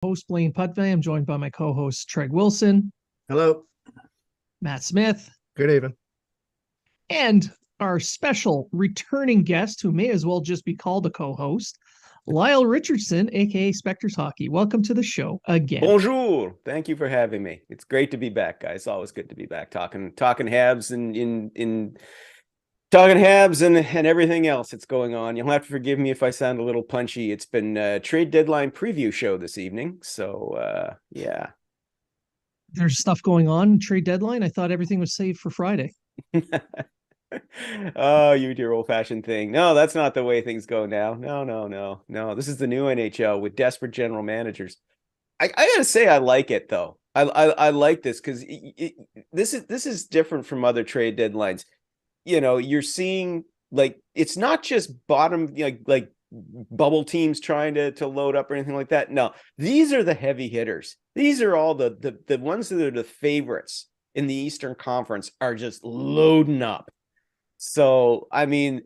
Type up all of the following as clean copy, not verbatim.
Host Blaine Putney. I'm joined by my co-host Treg Wilson, Hello. Matt Smith, Good evening. and our special returning guest, who may as well just be called a co-host, Lyle Richardson, aka Spector's Hockey. Welcome to the show again. Bonjour. Thank you for having me. It's great to be back, guys. Always good to be back talking Habs and in talking Habs and everything else that's going on. You'll have to forgive me if I sound a little punchy. It's been a trade deadline preview show this evening, so yeah. There's stuff going on, trade deadline. I thought everything was saved for Friday. Oh, you do your old-fashioned thing. No, that's not the way things go now. No. This is the new NHL with desperate general managers. I gotta say, I like it though. I like this because this is different from other trade deadlines. You know, you're seeing like it's not just bottom like bubble teams trying to load up or anything like that. No, these are the heavy hitters. These are all the ones that are the favorites in the Eastern Conference are just loading up. So, I mean,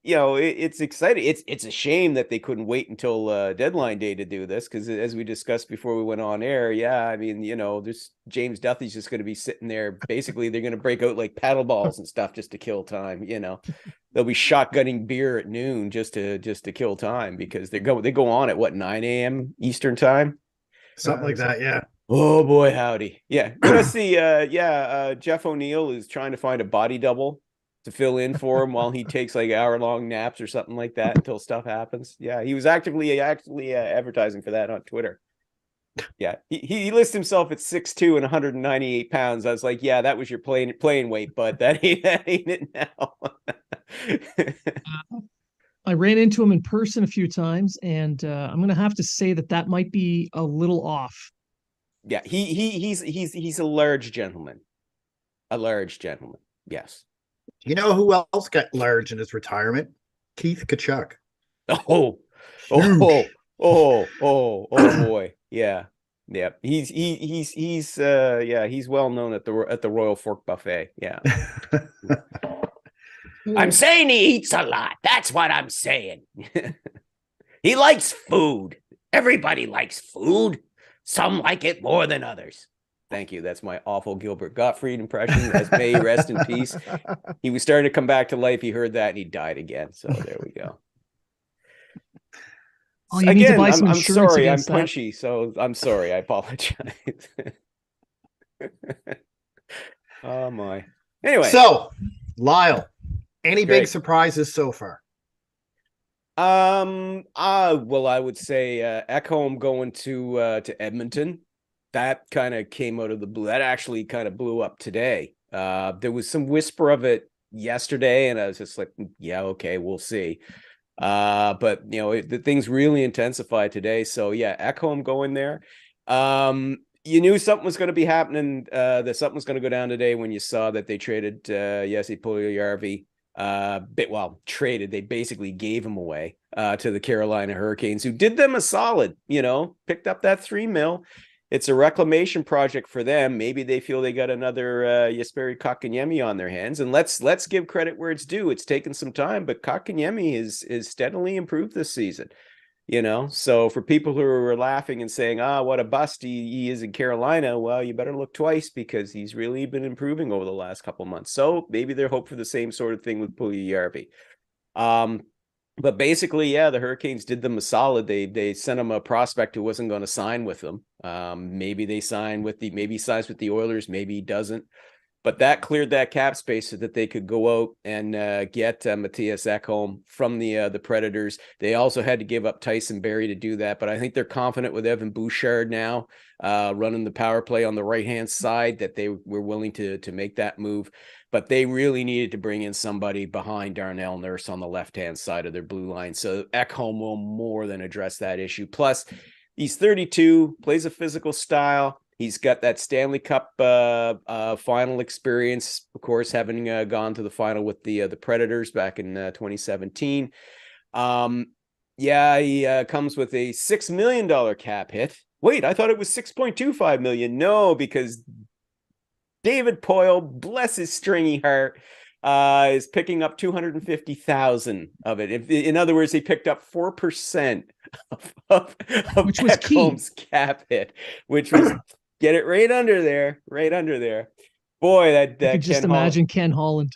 it's exciting. It's a shame that they couldn't wait until deadline day to do this because, as we discussed before we went on air, yeah, I mean, this James Duthie's just going to be sitting there. Basically, they're going to break out like paddle balls and stuff just to kill time. They'll be shotgunning beer at noon just to kill time because they go on at what 9 a.m. Eastern time, Something like that. Yeah. Oh boy, howdy. Yeah. See, Jeff O'Neill is trying to find a body double to fill in for him while he takes like hour-long naps or something like that until stuff happens. Yeah, he was actively advertising for that on Twitter. Yeah, he lists himself at 6'2" and 198 pounds. I was like, yeah, that was your playing weight, but that ain't it now. I ran into him in person a few times, and I'm going to have to say that might be a little off. Yeah, he's a large gentleman. A large gentleman. Yes. You know who else got large in his retirement? Keith Tkachuk. Oh boy. Yeah. He's well known at the Royal Fork Buffet. Yeah. I'm saying he eats a lot. That's what I'm saying. He likes food. Everybody likes food. Some like it more than others. Thank you. That's my awful Gilbert Gottfried impression. As may he rest in peace. He was starting to come back to life. He heard that and he died again. So there we go. Oh, you need to buy some I'm insurance sorry. I'm against that. punchy. So I'm sorry. I apologize. Oh my. Anyway. So, Lyle, any Great. big surprises so far? Well, I would say Ekholm going to Edmonton. That kind of came out of the blue. That actually kind of blew up today. There was some whisper of it yesterday, and I was just like, yeah, okay, we'll see. But the things really intensified today. So yeah, Ekholm going there. You knew something was going to be happening. That something was going to go down today when you saw that they traded Jesse Puljujarvi. Traded. They basically gave him away to the Carolina Hurricanes, who did them a solid. Picked up that $3 million. It's a reclamation project for them. Maybe they feel they got another Jesperi Kotkaniemi on their hands. And let's give credit where it's due. It's taken some time, but Kotkaniemi is steadily improved this season. So for people who are laughing and saying, what a bust he is in Carolina, well, you better look twice because he's really been improving over the last couple months. So maybe they're hoping for the same sort of thing with Puljujarvi. But basically, yeah, the Hurricanes did them a solid. They sent him a prospect who wasn't going to sign with them. Maybe he signs with the Oilers, maybe he doesn't. But that cleared that cap space so that they could go out and get Matthias Ekholm from the Predators. They also had to give up Tyson Barrie to do that, but I think they're confident with Evan Bouchard now running the power play on the right-hand side that they were willing to make that move. But they really needed to bring in somebody behind Darnell Nurse on the left-hand side of their blue line. So Ekholm will more than address that issue. Plus, he's 32, plays a physical style. He's got that Stanley Cup final experience, of course, having gone to the final with the Predators back in 2017. He comes with a $6 million cap hit. Wait, I thought it was $6.25 million. No, because David Poile, bless his stringy heart, is picking up 250,000 of it. In other words, he picked up 4% of which was Ekholm's cap hit, which was get it right under there. Boy, I could just imagine Ken Holland.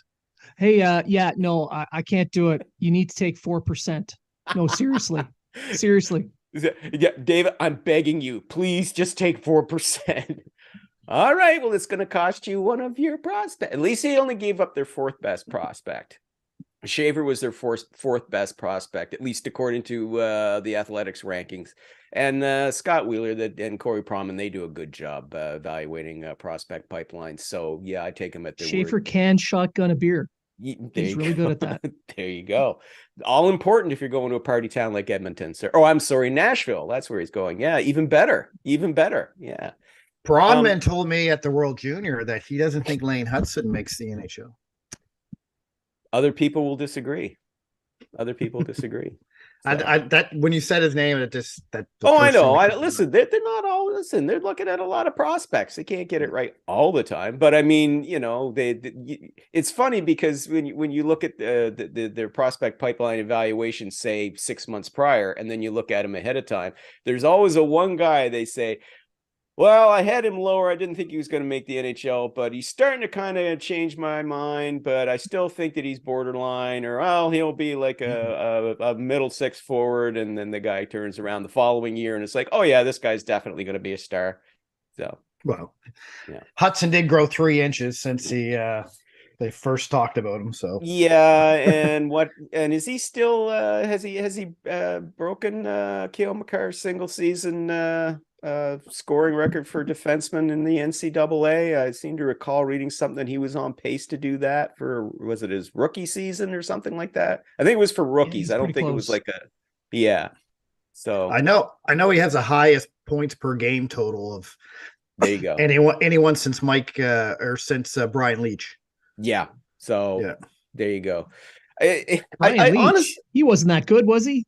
Hey, yeah, no, I can't do it. You need to take 4%. No, seriously. Yeah, David, I'm begging you, please just take 4%. All right, well, it's going to cost you one of your prospects. At least he only gave up their fourth best prospect. Shaver was their fourth best prospect, at least according to the Athletics rankings. And Scott Wheeler and Corey Proman, they do a good job evaluating prospect pipelines. So, yeah, I take them at their word. Schaefer can shotgun a beer. He's really good at that. There you go. All important if you're going to a party town like Edmonton. Nashville. That's where he's going. Yeah, even better. Yeah. Bronman told me at the World Junior that he doesn't think Lane Hudson makes the NHL. Other people will disagree. So. That when you said his name, it just that. I know. Listen, they're not all. Listen, they're looking at a lot of prospects. They can't get it right all the time, but I mean, it's funny because when you look at their prospect pipeline evaluation, say 6 months prior, and then you look at them ahead of time, there's always one guy they say, well, I had him lower. I didn't think he was going to make the NHL, but he's starting to kind of change my mind. But I still think that he's borderline, or he'll be like a middle six forward. And then the guy turns around the following year, and it's like, oh yeah, this guy's definitely going to be a star. So, well, yeah, Hudson did grow 3 inches since they first talked about him. So yeah, and is he still? Has he broken Cale Makar's single season? Scoring record for defensemen in the NCAA. I seem to recall reading something he was on pace to do that for, was it his rookie season or something like that? I think it was for rookies. I don't think it was like So I know he has the highest points per game total of there you go. anyone since Mike or since Brian Leach. Yeah. So yeah. There you go. Brian Leach, honestly, he wasn't that good, was he?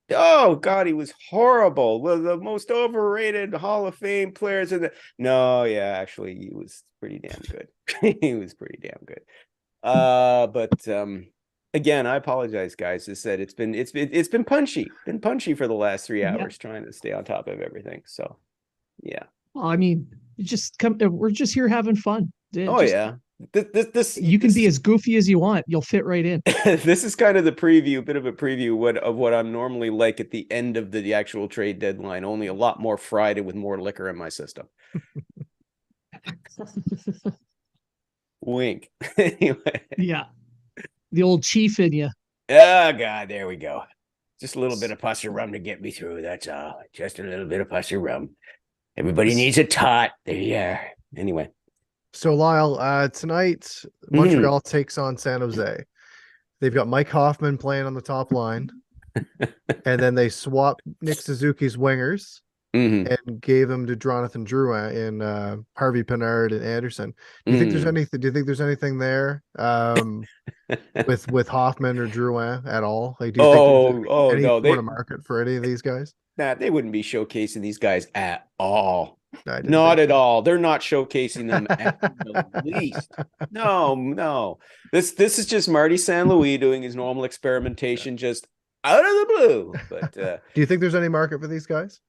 Oh God, he was horrible. The most overrated Hall of Fame players in actually he was pretty damn good. But again, I apologize, guys. I said it's been punchy for the last 3 hours trying to stay on top of everything. So yeah. Well, I mean, we're just here having fun. This you can be as goofy as you want. You'll fit right in. This is kind of the preview, a bit of a preview of what I'm normally like at the end of the actual trade deadline, only a lot more fried and with more liquor in my system. Wink. Anyway. Yeah. The old chief in you. Oh God, there we go. Just a little bit of pusser rum to get me through. That's all. Just a little bit of pusser rum. Everybody needs a tot. There you are. Anyway. So Lyle, tonight Montreal takes on San Jose. They've got Mike Hoffman playing on the top line, and then they swapped Nick Suzuki's wingers and gave them to Jonathan Drouin and Harvey Pinard and Anderson. Do you think there's anything? Do you think there's anything there with Hoffman or Drouin at all? Like, do you think there's any sort of market for any of these guys? Nah, they wouldn't be showcasing these guys at all. Not at all. They're not showcasing them at the least. No. This is just Marty St. Louis doing his normal experimentation, just out of the blue. But do you think there's any market for these guys?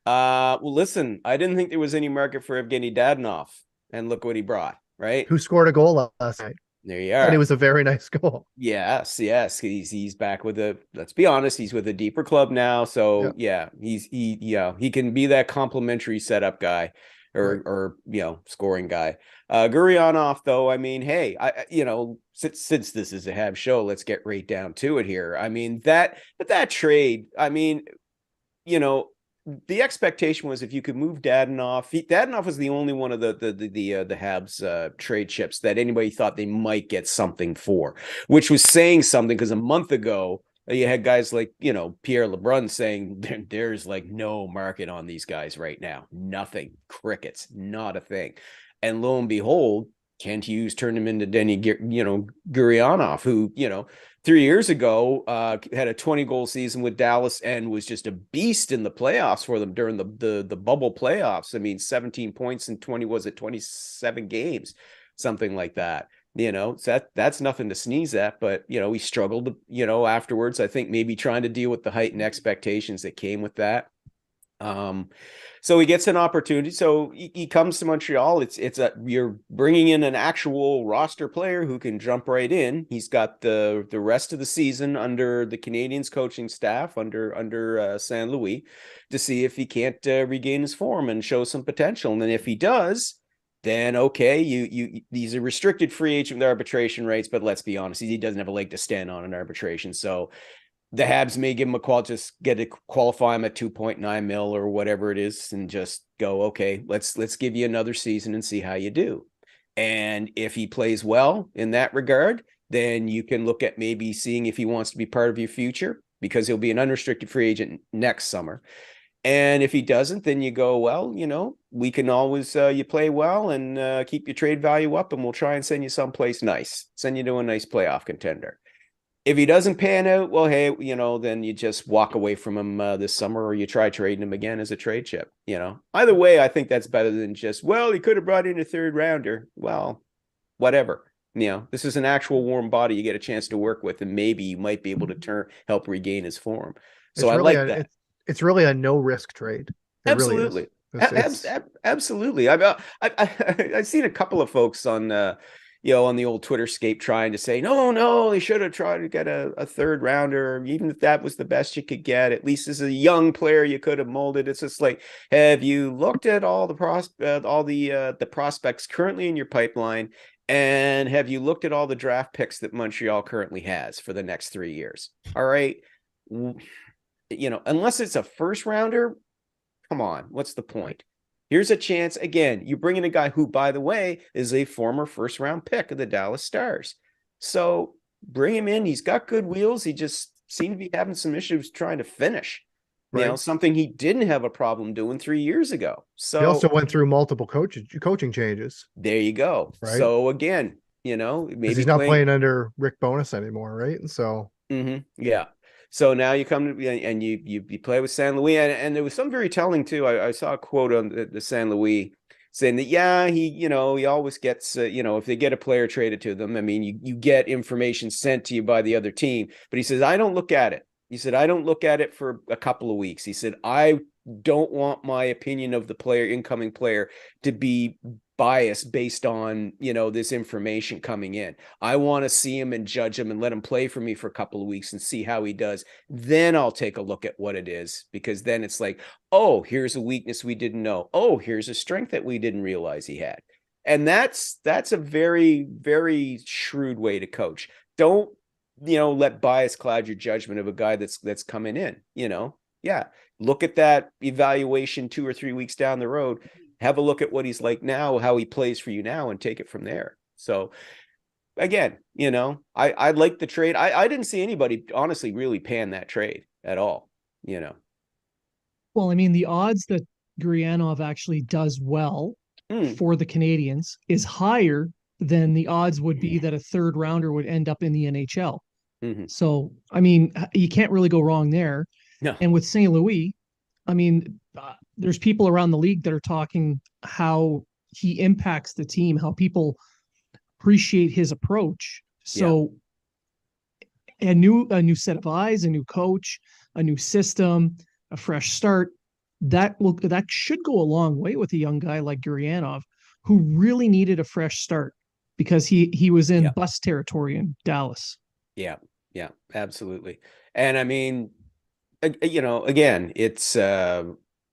Well, listen, I didn't think there was any market for Evgeny Dadonov, and look what he brought. Right? Who scored a goal last night? There you are. And it was a very nice goal. Yes. He's back with let's be honest, he's with a deeper club now. So he can be that complimentary setup guy or scoring guy. Gurianov, though, I mean, hey, since this is a Habs show, let's get right down to it here. I mean, that trade, I mean, the expectation was if you could move Dadonov was the only one of the Habs trade chips that anybody thought they might get something for, which was saying something because a month ago you had guys like, Pierre LeBrun saying there's like no market on these guys right now. Nothing. Crickets. Not a thing. And lo and behold, Kent Hughes turned him into Denny, Gurianov, who, 3 years ago, had a 20-goal season with Dallas and was just a beast in the playoffs for them during the bubble playoffs. I mean, 17 points in 27 games, something like that. So that's nothing to sneeze at, but he struggled, afterwards. I think maybe trying to deal with the heightened expectations that came with that. So he gets an opportunity. So he comes to Montreal. You're bringing in an actual roster player who can jump right in. He's got the rest of the season under the Canadiens coaching staff under St. Louis to see if he can't regain his form and show some potential. And then if he does, then okay, he's a restricted free agent with arbitration rights, but let's be honest, he doesn't have a leg to stand on in arbitration. So the Habs may give him a call, just get to qualify him at 2.9 mil or whatever it is, and just go, okay, let's give you another season and see how you do. And if he plays well in that regard, then you can look at maybe seeing if he wants to be part of your future, because he'll be an unrestricted free agent next summer. And if he doesn't, then you go, well, we can always, you play well and keep your trade value up, and we'll try and send you someplace nice, send you to a nice playoff contender. If he doesn't pan out, well, hey, then you just walk away from him this summer, or you try trading him again as a trade chip. Either way, I think that's better than just, well, he could have brought in a third rounder. Well, whatever. This is an actual warm body you get a chance to work with, and maybe you might be able to help regain his form. So I like that. It's really a no risk trade. Absolutely. Absolutely. I've seen a couple of folks on on the old Twitterscape trying to say, no, they should have tried to get a third rounder, even if that was the best you could get. At least as a young player, you could have molded. It's just like, have you looked at all the prospects currently in your pipeline, and have you looked at all the draft picks that Montreal currently has for the next 3 years? All right, unless it's a first rounder, come on, what's the point? Here's a chance. Again, you bring in a guy who, by the way, is a former first round pick of the Dallas Stars. So bring him in. He's got good wheels. He just seemed to be having some issues trying to finish. Right. Something he didn't have a problem doing 3 years ago. So he also went through multiple coaching changes. There you go. Right. So again, maybe he's not playing under Rick Bowness anymore, right? And so yeah. So now you come to, and you play with St. Louis, and there was some very telling too. I saw a quote on the St. Louis saying that, he always gets, if they get a player traded to them, I mean, you get information sent to you by the other team, but he says, I don't look at it. He said, I don't look at it for a couple of weeks. He said, I don't want my opinion of the incoming player to be biased based on, this information coming in. I want to see him and judge him and let him play for me for a couple of weeks and see how he does. Then I'll take a look at what it is, because then it's like, oh, here's a weakness we didn't know. Oh, here's a strength that we didn't realize he had. And that's a very, very shrewd way to coach. Don't, let bias cloud your judgment of a guy that's coming in, Yeah. Look at that evaluation 2 or 3 weeks down the road. Have a look at what he's like now, how he plays for you now, and take it from there. So again, I like the trade. I didn't see anybody honestly really pan that trade at all, Well, I mean, the odds that Gurianov actually does well for the Canadiens is higher than the odds would be that a third rounder would end up in the NHL. Mm-hmm. So, I mean, you can't really go wrong there. No. And with St. Louis, I mean, there's people around the league that are talking how he impacts the team, how people appreciate his approach. So a new set of eyes, a new coach, a new system, a fresh start, that should go a long way with a young guy like Gurianov, who really needed a fresh start because he was in bus territory in Dallas. Yeah, absolutely. And I mean, again, it's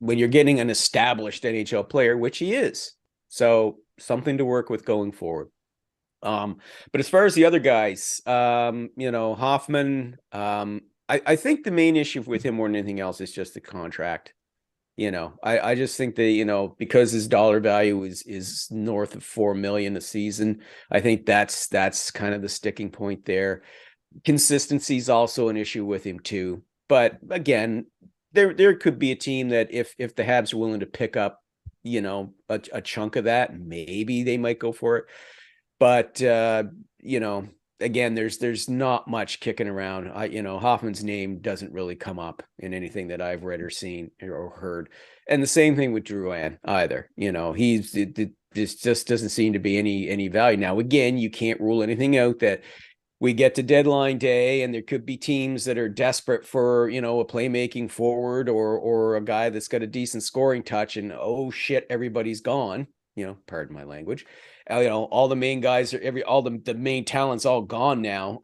when you're getting an established NHL player, which he is, so something to work with going forward. But as far as the other guys, Hoffman, I think the main issue with him more than anything else is just the contract. I just think that, because his dollar value is north of $4 million a season, I think that's kind of the sticking point there. Consistency is also an issue with him too. But again, there could be a team that if the Habs are willing to pick up, a chunk of that, maybe they might go for it. But, again, there's not much kicking around. Hoffman's name doesn't really come up in anything that I've read or seen or heard. And the same thing with Drouin either. This just doesn't seem to be any value. Now, again, you can't rule anything out that we get to deadline day and there could be teams that are desperate for, a playmaking forward or a guy that's got a decent scoring touch, and oh shit, everybody's gone. Pardon my language. All the main guys all the main talent's all gone now.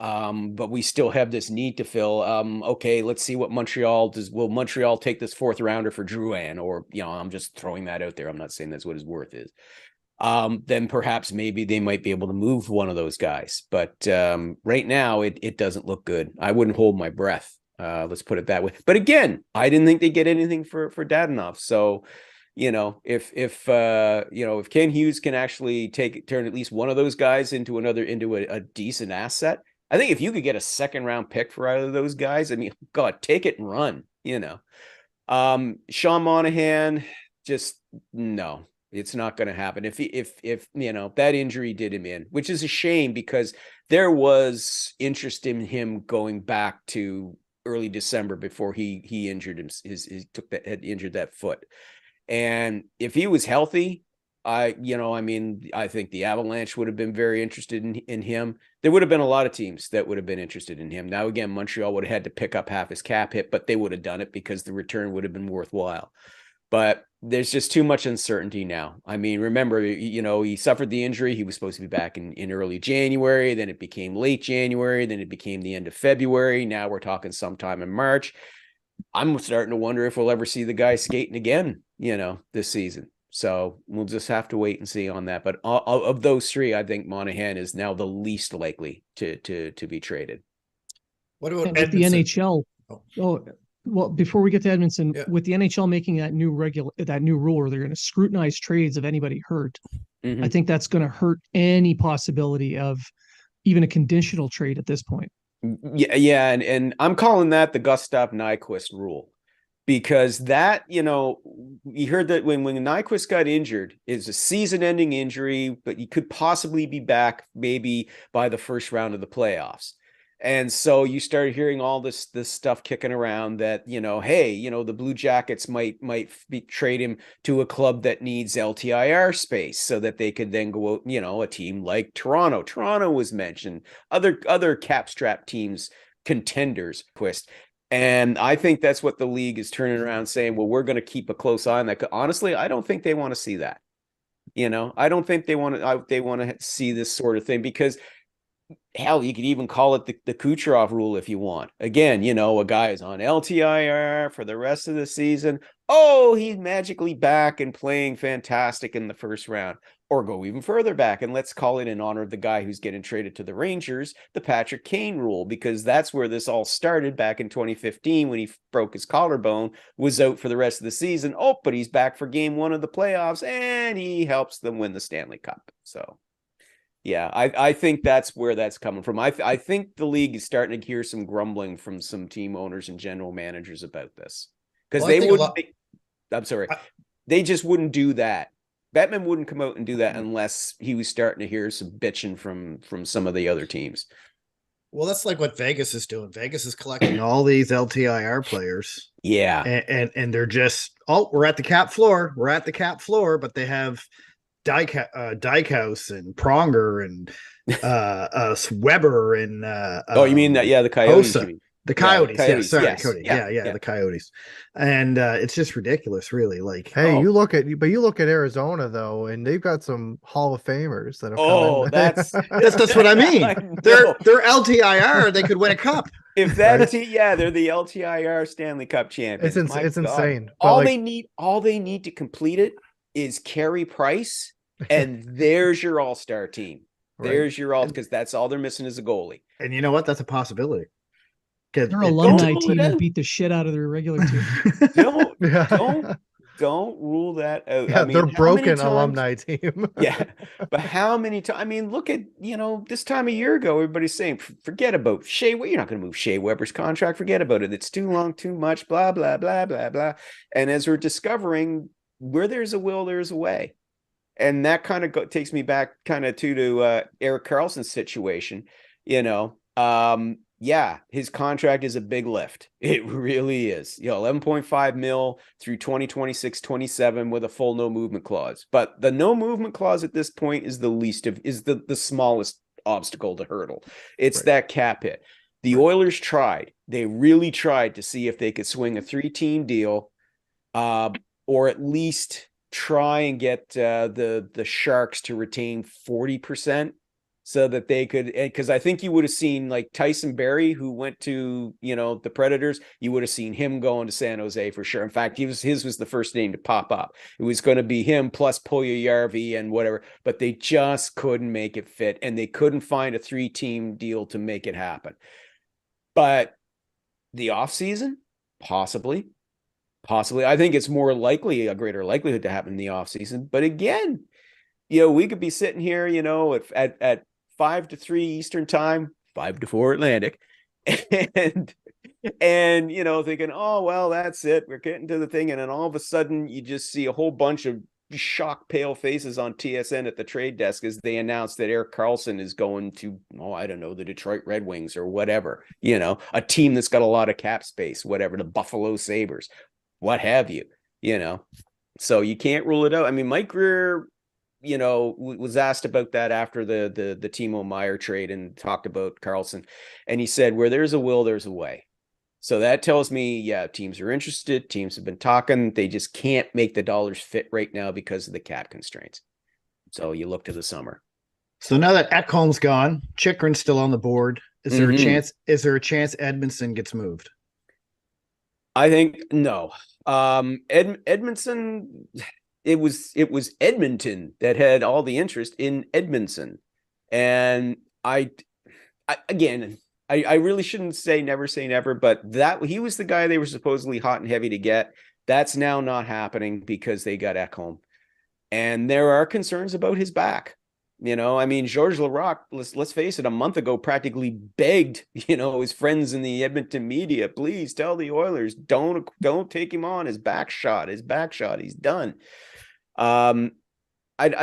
But we still have this need to fill. Okay, let's see what Montreal does. Will Montreal take this 4th rounder for Drouin? Or, I'm just throwing that out there. I'm not saying that's what his worth is. Then perhaps maybe they might be able to move one of those guys. But right now it doesn't look good. I wouldn't hold my breath. Let's put it that way. But again, I didn't think they get anything for Dadonov. So, if Ken Hughes can actually turn at least one of those guys into a decent asset, I think if you could get a 2nd round pick for either of those guys, I mean, God, take it and run. Sean Monahan, just no. It's not going to happen. If that injury did him in, which is a shame because there was interest in him going back to early December before he injured had injured that foot. And if he was healthy, I think the Avalanche would have been very interested in him. There would have been a lot of teams that would have been interested in him. Now, again, Montreal would have had to pick up half his cap hit, but they would have done it because the return would have been worthwhile. But there's just too much uncertainty now. I mean, remember, he suffered the injury. He was supposed to be back in early January. Then it became late January. Then it became the end of February. Now we're talking sometime in March. I'm starting to wonder if we'll ever see the guy skating again, this season. So we'll just have to wait and see on that. But of those 3, I think Monahan is now the least likely to be traded. What about the NHL? Well, before we get to Edmondson, with the NHL making that new rule where they're going to scrutinize trades of anybody hurt, I think that's going to hurt any possibility of even a conditional trade at this point. Yeah, and I'm calling that the Gustav Nyquist rule, because that, we heard that when Nyquist got injured, it's a season-ending injury, but he could possibly be back maybe by the 1st round of the playoffs. And so you started hearing all this stuff kicking around that, hey, the Blue Jackets might trade him to a club that needs LTIR space so that they could then go out, a team like Toronto. Toronto was mentioned, other cap strap teams, contenders, twist. And I think that's what the league is turning around saying, well, we're going to keep a close eye on that. Honestly, I don't think they want to see that. I don't think they want to see this sort of thing, because hell, you could even call it the Kucherov rule if you want. Again, a guy is on LTIR for the rest of the season. Oh, he's magically back and playing fantastic in the 1st round. Or go even further back, and let's call it in honor of the guy who's getting traded to the Rangers, the Patrick Kane rule, because that's where this all started back in 2015 when he broke his collarbone, was out for the rest of the season. Oh, but he's back for game 1 of the playoffs, and he helps them win the Stanley Cup. So yeah, I think that's where that's coming from. I think the league is starting to hear some grumbling from some team owners and general managers about this, because they just wouldn't do that. Bettman wouldn't come out and do that unless he was starting to hear some bitching from some of the other teams. Well, that's like what Vegas is doing. Vegas is collecting all these LTIR players. Yeah. And they're just, we're at the cap floor. We're at the cap floor, but they have Dykhouse and Pronger and Weber and you mean that? Yeah, the Coyotes. The Coyotes, Coyotes. Sorry, Yes. Cody. Yeah, the Coyotes, and it's just ridiculous, really. Like, hey, you look at Arizona though, and they've got some Hall of Famers that have come in. that's what I mean. They're LTIR. They could win a cup. If that, they're the LTIR Stanley Cup champions. It's insane. All they need to complete it is Carey Price, and there's your all-star team. There's your all, because that's all they're missing is a goalie. And you know what? That's a possibility. Their alumni team that beat the shit out of their regular team. Don't rule that out. Yeah, they're broken alumni team. Yeah, but how many times? I mean, look at this time a year ago, everybody's saying, forget about Shea. You're not going to move Shea Weber's contract. Forget about it. It's too long, too much. Blah blah blah blah blah. And as we're discovering, where there's a will, there's a way. And that kind of takes me back kind of to Erik Karlsson's situation. Yeah, his contract is a big lift. It really is. 11.5 mil through 2026, 27 with a full no movement clause. But the no movement clause at this point is the smallest obstacle to hurdle. It's that cap hit. The Oilers tried. They really tried to see if they could swing a 3-team deal, or at least try and get the Sharks to retain 40%. So that they could, because I think you would have seen like Tyson Barrie, who went to, the Predators, you would have seen him going to San Jose for sure. In fact, his was the first name to pop up. It was going to be him plus Puljujärvi and whatever, but they just couldn't make it fit, and they couldn't find a 3-team deal to make it happen. But the offseason, possibly. I think it's more likely, a greater likelihood to happen in the offseason. But again, we could be sitting here, at 5 to 3 Eastern time, 5 to 4 Atlantic, and thinking, oh, well, that's it. We're getting to the thing. And then all of a sudden you just see a whole bunch of shocked pale faces on TSN at the trade desk as they announce that Erik Karlsson is going to, I don't know, the Detroit Red Wings or whatever, a team that's got a lot of cap space, whatever, the Buffalo Sabres, what have you, so you can't rule it out. I mean, Mike Grier, was asked about that after the Timo Meier trade and talked about Karlsson. And he said, where there's a will, there's a way. So that tells me, yeah, teams are interested. Teams have been talking. They just can't make the dollars fit right now because of the cap constraints. So you look to the summer. So now that Ekholm's gone, Chychrun's still on the board. Is there a chance? Is there a chance Edmundson gets moved? I think no. Edmundson. It was Edmonton that had all the interest in Edmundson. And I really shouldn't say never, but that he was the guy they were supposedly hot and heavy to get. That's now not happening because they got Ekholm. And there are concerns about his back. I mean, Georges Laraque, let's face it, a month ago practically begged, his friends in the Edmonton media, please tell the Oilers, don't take him on. His back shot, he's done. I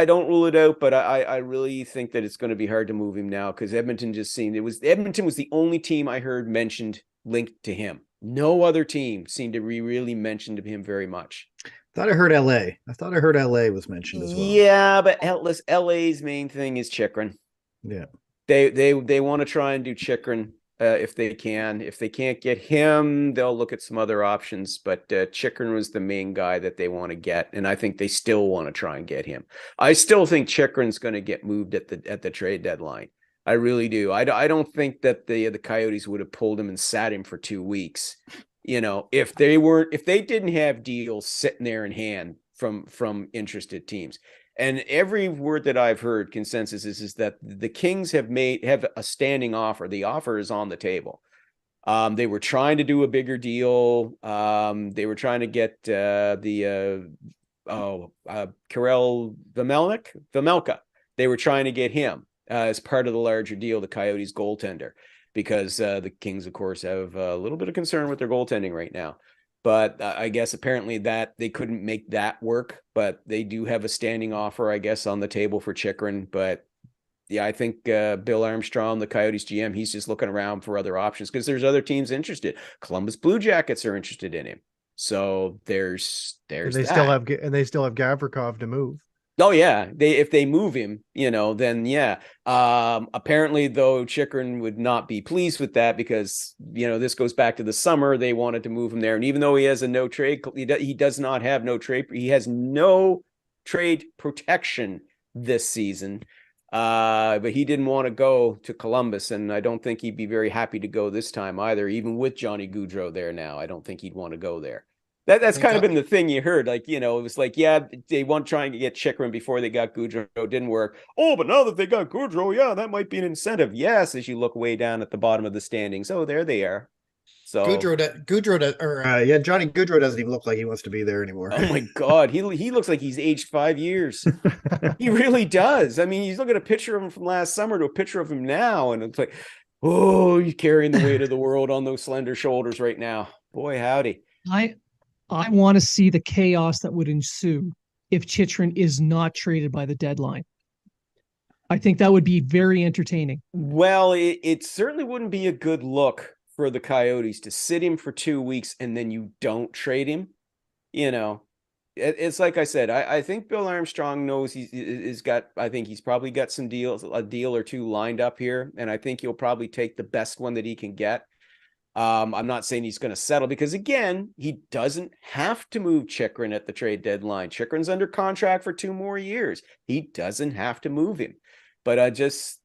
don't rule it out, but I really think that it's going to be hard to move him now because Edmonton Edmonton was the only team I heard mentioned linked to him. No other team seemed to really mention to him very much. I heard LA was mentioned as well. Yeah, but LA's main thing is Chychrun. Yeah. They want to try and do Chychrun if they can. If they can't get him, they'll look at some other options. But Chychrun was the main guy that they want to get, and I think they still want to try and get him. I still think Chychrun's going to get moved at the trade deadline. I really do. I don't think that the Coyotes would have pulled him and sat him for 2 weeks. If they didn't have deals sitting there in hand from interested teams. And every word that I've heard, consensus is that the Kings have a standing offer. The offer is on the table. They were trying to do a bigger deal. They were trying to get Karel Vejmelka. They were trying to get him as part of the larger deal, the Coyotes goaltender, because the Kings, of course, have a little bit of concern with their goaltending right now. But I guess apparently that they couldn't make that work, but they do have a standing offer, I guess, on the table for Chychrun. But yeah, I think Bill Armstrong, the Coyotes GM, he's just looking around for other options because there's other teams interested. Columbus Blue Jackets are interested in him. So there's and they still have Gavrikov to move. Oh yeah, if they move him, then yeah. Apparently, though, Chychrun would not be pleased with that because this goes back to the summer. They wanted to move him there, and even though he has a no trade, he does not have no trade. He has no trade protection this season. But he didn't want to go to Columbus, and I don't think he'd be very happy to go this time either. Even with Johnny Gaudreau there now, I don't think he'd want to go there. That's kind of been the thing you heard. Like, it was like, yeah, they want trying to get Chychrun before they got Gaudreau. Didn't work. Oh, but now that they got Gaudreau, yeah, that might be an incentive. Yes, as you look way down at the bottom of the standings. Oh, there they are. So Johnny Gaudreau doesn't even look like he wants to be there anymore. Oh my God. He looks like he's aged 5 years. He really does. I mean, you look at a picture of him from last summer to a picture of him now, and it's like, oh, you're carrying the weight of the world on those slender shoulders right now. Boy, howdy. I want to see the chaos that would ensue if Chychrun is not traded by the deadline. I think that would be very entertaining. Well, it certainly wouldn't be a good look for the Coyotes to sit him for 2 weeks and then you don't trade him. It's like I said, I think Bill Armstrong knows I think he's probably got a deal or two lined up here. And I think he'll probably take the best one that he can get. I'm not saying he's going to settle because, again, he doesn't have to move Chychrun at the trade deadline. Chychrun's under contract for 2 more years. He doesn't have to move him. But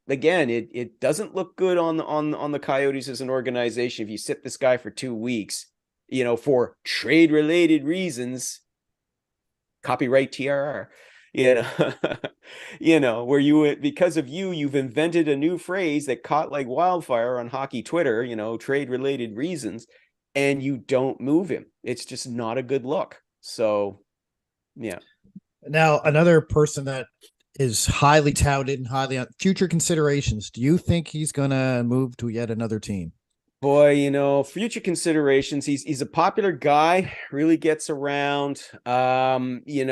again, it doesn't look good on the Coyotes as an organization if you sit this guy for 2 weeks, for trade-related reasons. Copyright TRR. Where because of you've invented a new phrase that caught like wildfire on hockey Twitter, trade related reasons, and you don't move him. It's just not a good look. So, yeah. Now, another person that is highly touted and highly on future considerations. Do you think he's going to move to yet another team? Boy, future considerations. He's a popular guy, really gets around. He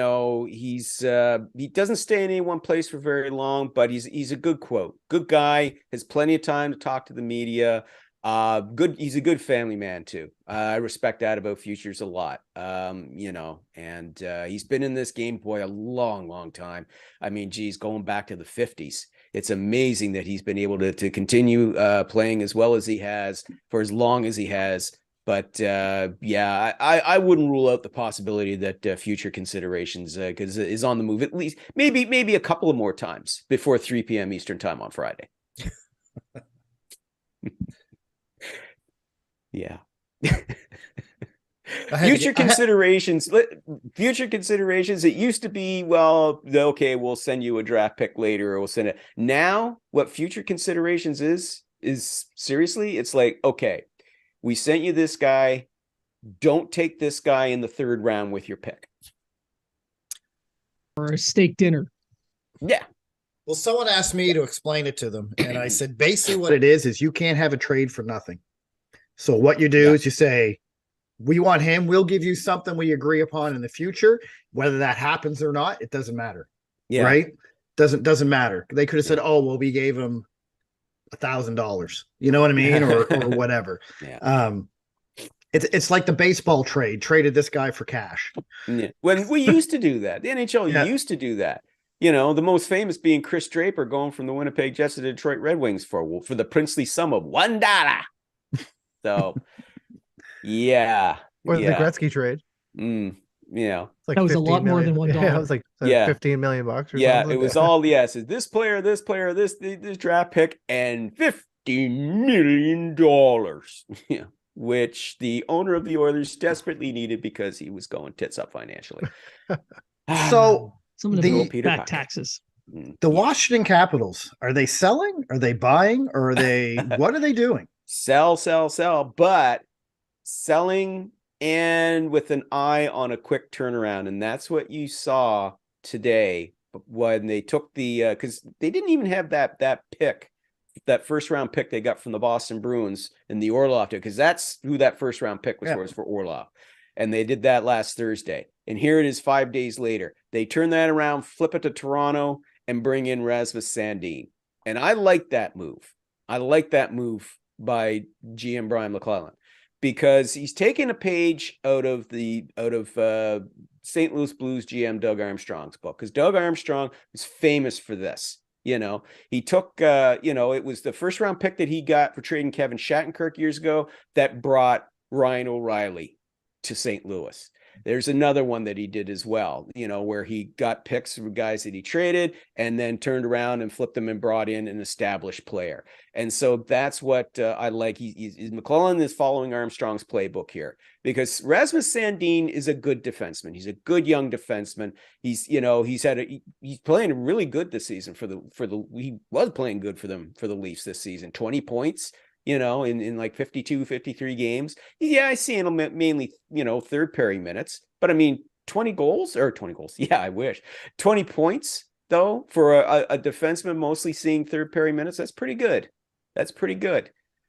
doesn't stay in any one place for very long, but he's a good quote. Good guy, has plenty of time to talk to the media. He's a good family man too. I respect that about Futures a lot. And he's been in this game, boy, a long, long time. I mean, geez, going back to the 50s. It's amazing that he's been able to continue playing as well as he has for as long as he has. But I wouldn't rule out the possibility that future considerations because is on the move at least maybe a couple of more times before 3 p.m. Eastern time on Friday. Yeah. Future considerations. It used to be, well, okay, we'll send you a draft pick later, or we'll send it. Now, what future considerations is seriously, it's like, okay, we sent you this guy. Don't take this guy in the 3rd round with your pick. Or a steak dinner. Yeah. Well, someone asked me to explain it to them, and I said basically what it is you can't have a trade for nothing. So what you do is you say, we want him. We'll give you something we agree upon in the future. Whether that happens or not, it doesn't matter. Yeah. Right? Doesn't matter. They could have said, oh, well, we gave him $1,000. You know what I mean? Or whatever. Yeah. It's like the baseball traded this guy for cash. Yeah. When we used to do that. The NHL used to do that. The most famous being Chris Draper going from the Winnipeg Jets to the Detroit Red Wings for the princely sum of $1. So, yeah. Or the Gretzky trade. It's like that was a lot more than $1. Yeah, it was like $15 million or something. It was all this player, this draft pick, and $50 million. Yeah, which the owner of the Oilers desperately needed because he was going tits up financially. So some of the back taxes. The Washington Capitals, are they selling? Are they buying? Or are they? What are they doing? Sell, but selling and with an eye on a quick turnaround. And that's what you saw today when they took because they didn't even have that pick, that 1st round pick they got from the Boston Bruins in the Orlov, because that's who that 1st round pick was for Orlov. And they did that last Thursday. And here it is 5 days later. They turn that around, flip it to Toronto, and bring in Rasmus Sandin. And I like that move. By GM Brian McClellan, because he's taken a page out of St. Louis Blues GM Doug Armstrong's book, because Doug Armstrong is famous for this. He took it was the 1st round pick that he got for trading Kevin Shattenkirk years ago that brought Ryan O'Reilly to St. Louis. There's another one that he did as well, where he got picks from guys that he traded and then turned around and flipped them and brought in an established player. And so that's what I like. McClellan is following Armstrong's playbook here, because Rasmus Sandin is a good defenseman. He's a good young defenseman. He's playing really good this season he was playing good for them, for the Leafs this season. 20 points. In like 52, 53 games. Yeah, I see him mainly, 3rd pairing minutes. But I mean, 20 goals. Yeah, I wish. 20 points, though, for a defenseman mostly seeing 3rd pairing minutes. That's pretty good.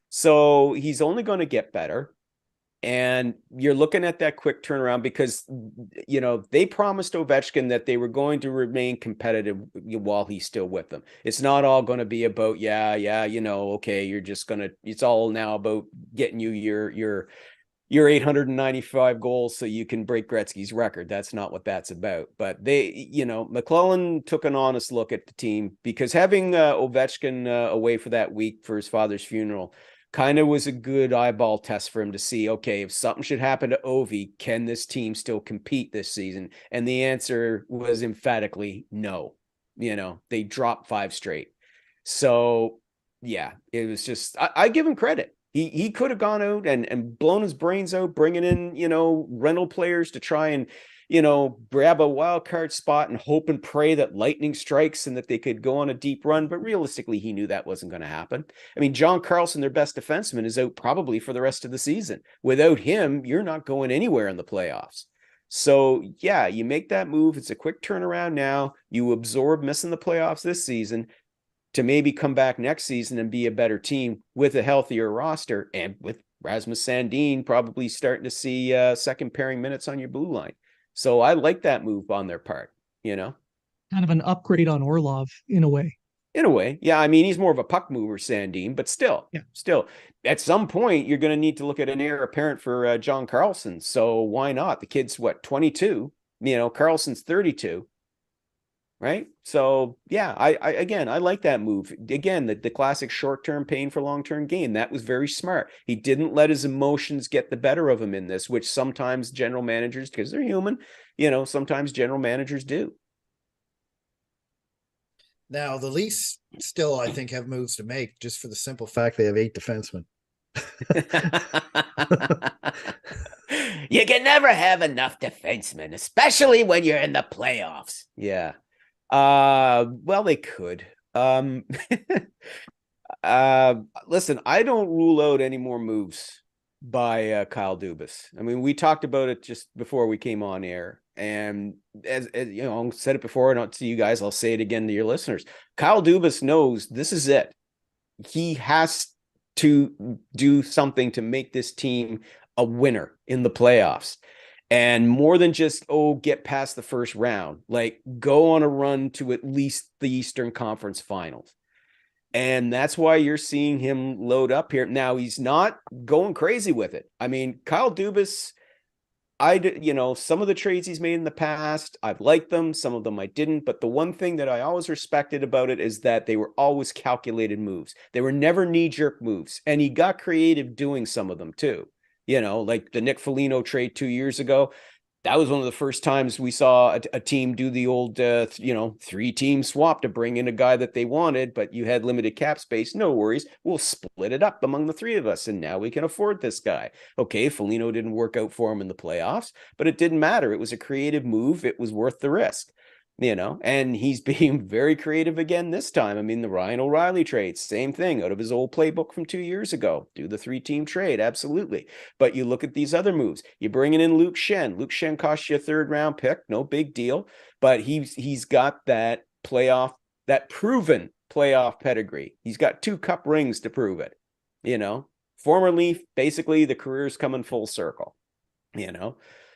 So he's only going to get better. And you're looking at that quick turnaround because, they promised Ovechkin that they were going to remain competitive while he's still with them. It's not all going to be about, okay, it's all now about getting you your 895 goals so you can break Gretzky's record. That's not what that's about. But McClellan took an honest look at the team, because having Ovechkin away for that week for his father's funeral kind of was a good eyeball test for him to see, okay, if something should happen to Ovi, can this team still compete this season? And the answer was emphatically no. They dropped 5 straight. So yeah, it was just, I give him credit. He could have gone out and blown his brains out, bringing in, rental players to try and, grab a wild card spot and hope and pray that lightning strikes and that they could go on a deep run. But realistically, he knew that wasn't going to happen. I mean, John Carlson, their best defenseman, is out probably for the rest of the season. Without him, you're not going anywhere in the playoffs. So yeah, you make that move. It's a quick turnaround now. You absorb missing the playoffs this season to maybe come back next season and be a better team with a healthier roster, and with Rasmus Sandin probably starting to see second pairing minutes on your blue line. So I like that move on their part, Kind of an upgrade on Orlov in a way. In a way, yeah. I mean, he's more of a puck mover, Sandin, but still, at some point, you're going to need to look at an heir apparent for John Carlson. So why not? The kid's 22? Carlson's 32. Right. So yeah, I like that move. Again, the classic short-term pain for long-term gain. That was very smart. He didn't let his emotions get the better of him in this, which sometimes general managers, because they're human, sometimes general managers do. Now the Leafs still, I think, have moves to make, just for the simple fact they have 8 defensemen. You can never have enough defensemen, especially when you're in the playoffs. Yeah. Well, they could. Listen, I don't rule out any more moves by Kyle Dubas. I mean, we talked about it just before we came on air, and as I said it before, not to you guys, I'll say it again to your listeners. Kyle Dubas knows this is it. He has to do something to make this team a winner in the playoffs. And more than just, get past the first round, like go on a run to at least the Eastern Conference Finals. And that's why you're seeing him load up here. Now, he's not going crazy with it. I mean, Kyle Dubas, some of the trades he's made in the past, I've liked them. Some of them I didn't. But the one thing that I always respected about it is that they were always calculated moves. They were never knee-jerk moves. And he got creative doing some of them too. Like the Nick Foligno trade 2 years ago. That was one of the first times we saw a team do the old, 3-team swap to bring in a guy that they wanted, but you had limited cap space. No worries. We'll split it up among the 3 of us, and now we can afford this guy. Okay, Foligno didn't work out for him in the playoffs, but it didn't matter. It was a creative move. It was worth the risk. And he's being very creative again this time. I mean, the Ryan O'Reilly trade, same thing, out of his old playbook from 2 years ago. Do the 3-team trade, absolutely. But you look at these other moves. You're bringing in Luke Schenn. Luke Schenn cost you a 3rd-round pick, no big deal. But he's got that proven playoff pedigree. He's got 2 cup rings to prove it. Former Leaf, basically the career's coming full circle.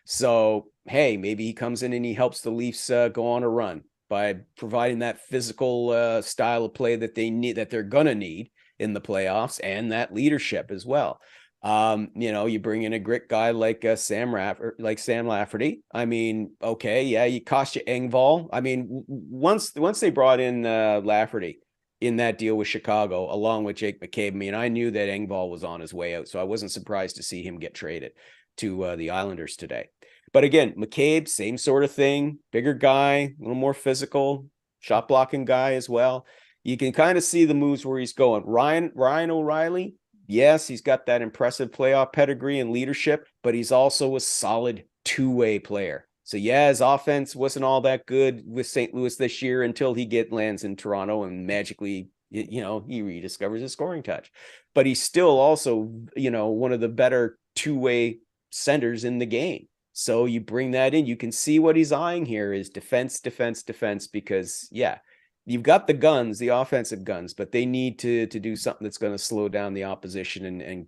So, hey, maybe he comes in and he helps the Leafs go on a run by providing that physical style of play that they need, that they're going to need in the playoffs, and that leadership as well. You bring in a grit guy like Sam Lafferty. I mean, okay, yeah, you cost you Engvall. I mean, once they brought in Lafferty in that deal with Chicago, along with Jake McCabe, I mean, I knew that Engvall was on his way out, so I wasn't surprised to see him get traded to the Islanders today. But again, McCabe, same sort of thing, bigger guy, a little more physical, shot blocking guy as well. You can kind of see the moves where he's going. Ryan O'Reilly, yes, he's got that impressive playoff pedigree and leadership, but he's also a solid 2-way player. So yeah, his offense wasn't all that good with St. Louis this year until he lands in Toronto and magically, he rediscovers his scoring touch. But he's still also, one of the better 2-way centers in the game. So you bring that in, you can see what he's eyeing here is defense, because yeah, you've got the guns, the offensive guns, but they need to do something that's going to slow down the opposition and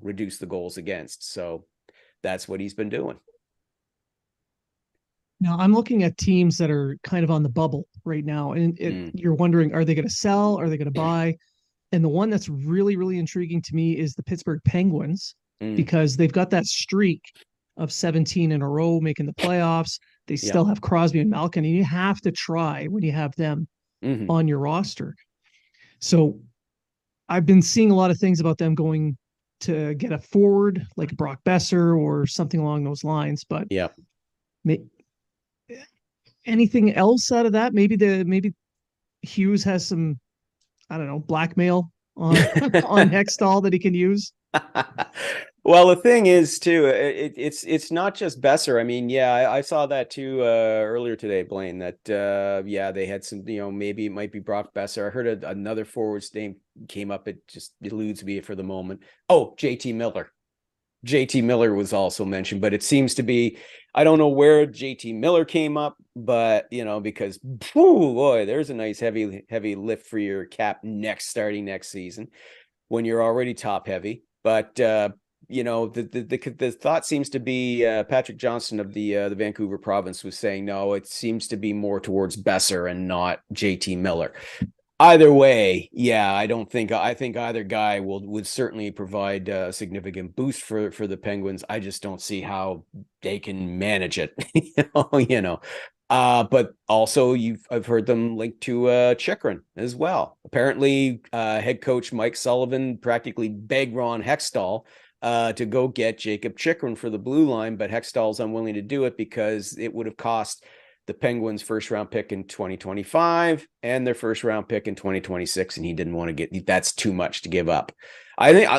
reduce the goals against. So that's what he's been doing. Now I'm looking at teams that are kind of on the bubble right now, and you're wondering, are they going to sell? Are they going to buy? And the one that's really, really intriguing to me is the Pittsburgh Penguins, because they've got that streak of 17 in a row making the playoffs. They still have Crosby and Malkin, and you have to try when you have them on your roster. So I've been seeing a lot of things about them going to get a forward like Brock Besser or something along those lines. But anything else out of that? Maybe Hughes has some, I don't know, blackmail on on Hextall that he can use. Well, the thing is too, it's not just Besser. I mean, I saw that too earlier today, Blaine. That they had some, maybe it might be Brock Besser. I heard another forward's name came up. It just eludes me for the moment. Oh, JT Miller. JT Miller was also mentioned, but it seems to be, I don't know where JT Miller came up, but because boy, there's a nice heavy lift for your cap starting next season when you're already top heavy. But the thought seems to be Patrick Johnson of the Vancouver province was saying, no, it seems to be more towards Besser and not JT Miller. Either way, I think either guy would certainly provide a significant boost for the Penguins. I just don't see how they can manage it, But also, I've heard them linked to Chychrun as well. Apparently, head coach Mike Sullivan practically begged Ron Hextall to go get Jacob Chychrun for the blue line, but Hextall's unwilling to do it because it would have cost the Penguins' first-round pick in 2025 and their first-round pick in 2026, and he didn't want to that's too much to give up. I think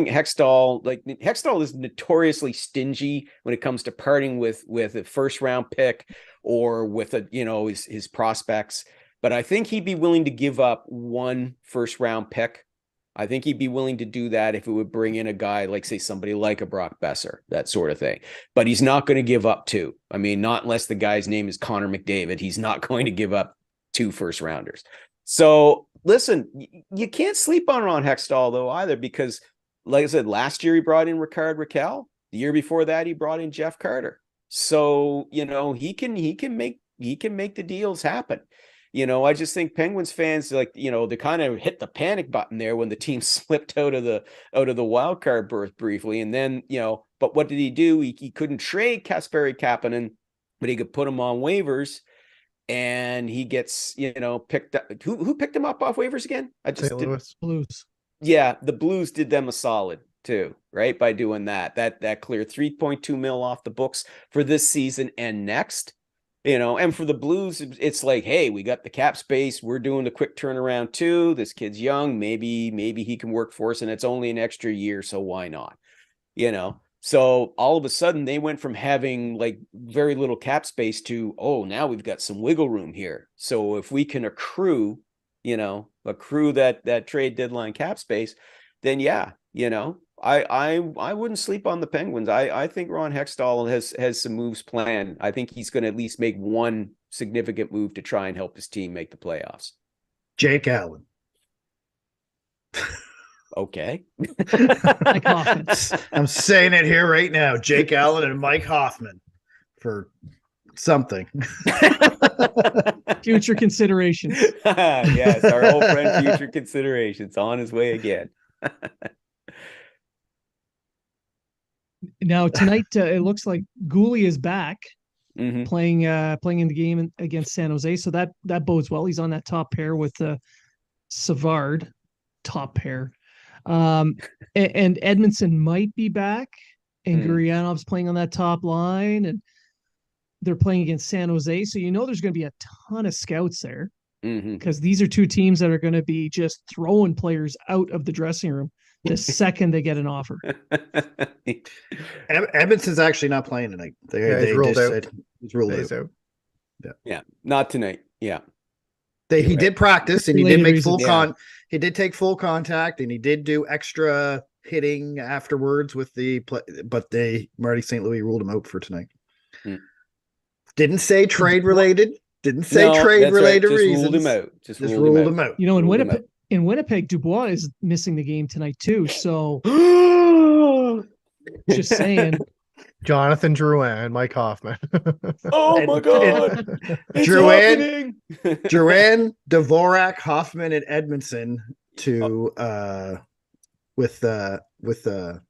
Hextall is notoriously stingy when it comes to parting with a first-round pick or with his prospects, but I think he'd be willing to give up one first-round pick. I think he'd be willing to do that if it would bring in a guy like, say, somebody like a Brock Besser, that sort of thing. But he's not going to give up two. I mean, not unless the guy's name is Connor McDavid. He's not going to give up 2 first-rounders. So, listen, you can't sleep on Ron Hextall, though, either, because, like I said, last year he brought in Rickard Rakell. The year before that, he brought in Jeff Carter. So, he can make the deals happen. I just think Penguins fans, they kind of hit the panic button there when the team slipped out of the wild card berth briefly. And then, but what did he do? He couldn't trade Kasperi Kapanen, but he could put him on waivers, and he gets, picked up. Who picked him up off waivers again? St. Louis Blues. Yeah, the Blues did them a solid too, right? By doing that cleared $3.2 million off the books for this season and next. And for the Blues, it's like, hey, we got the cap space. We're doing the quick turnaround too. This kid's young. Maybe he can work for us, and it's only an extra year, so why not? So all of a sudden they went from having like very little cap space to, oh, now we've got some wiggle room here. So if we can accrue that trade deadline cap space, then I wouldn't sleep on the Penguins. I think Ron Hextall has some moves planned. I think he's going to at least make one significant move to try and help his team make the playoffs. Jake Allen. Okay. Mike Hoffman. I'm saying it here right now. Jake Allen and Mike Hoffman for something. Future considerations. Yes, our old friend Future Considerations on his way again. Now tonight, it looks like Gouli is back playing in the game against San Jose, so that bodes well. He's on that top pair with Savard, top pair, and Edmondson might be back, and Gurianov's playing on that top line, and they're playing against San Jose, so there's going to be a ton of scouts there because these are two teams that are going to be just throwing players out of the dressing room the second they get an offer. Edmondson's actually not playing tonight. He's ruled out. He's ruled out. Yeah, not tonight. Yeah. He did practice, and he did make full He did take full contact, and he did do extra hitting afterwards with but Marty St. Louis ruled him out for tonight. Didn't say trade related. Didn't say trade related reasons. Ruled him out. Just ruled him out. In Winnipeg, Dubois is missing the game tonight too. So just saying, Jonathan Drouin, Mike Hoffman. Oh And- my God. It's Drouin, happening. Duran, Dvorak, Hoffman, and Edmondson to with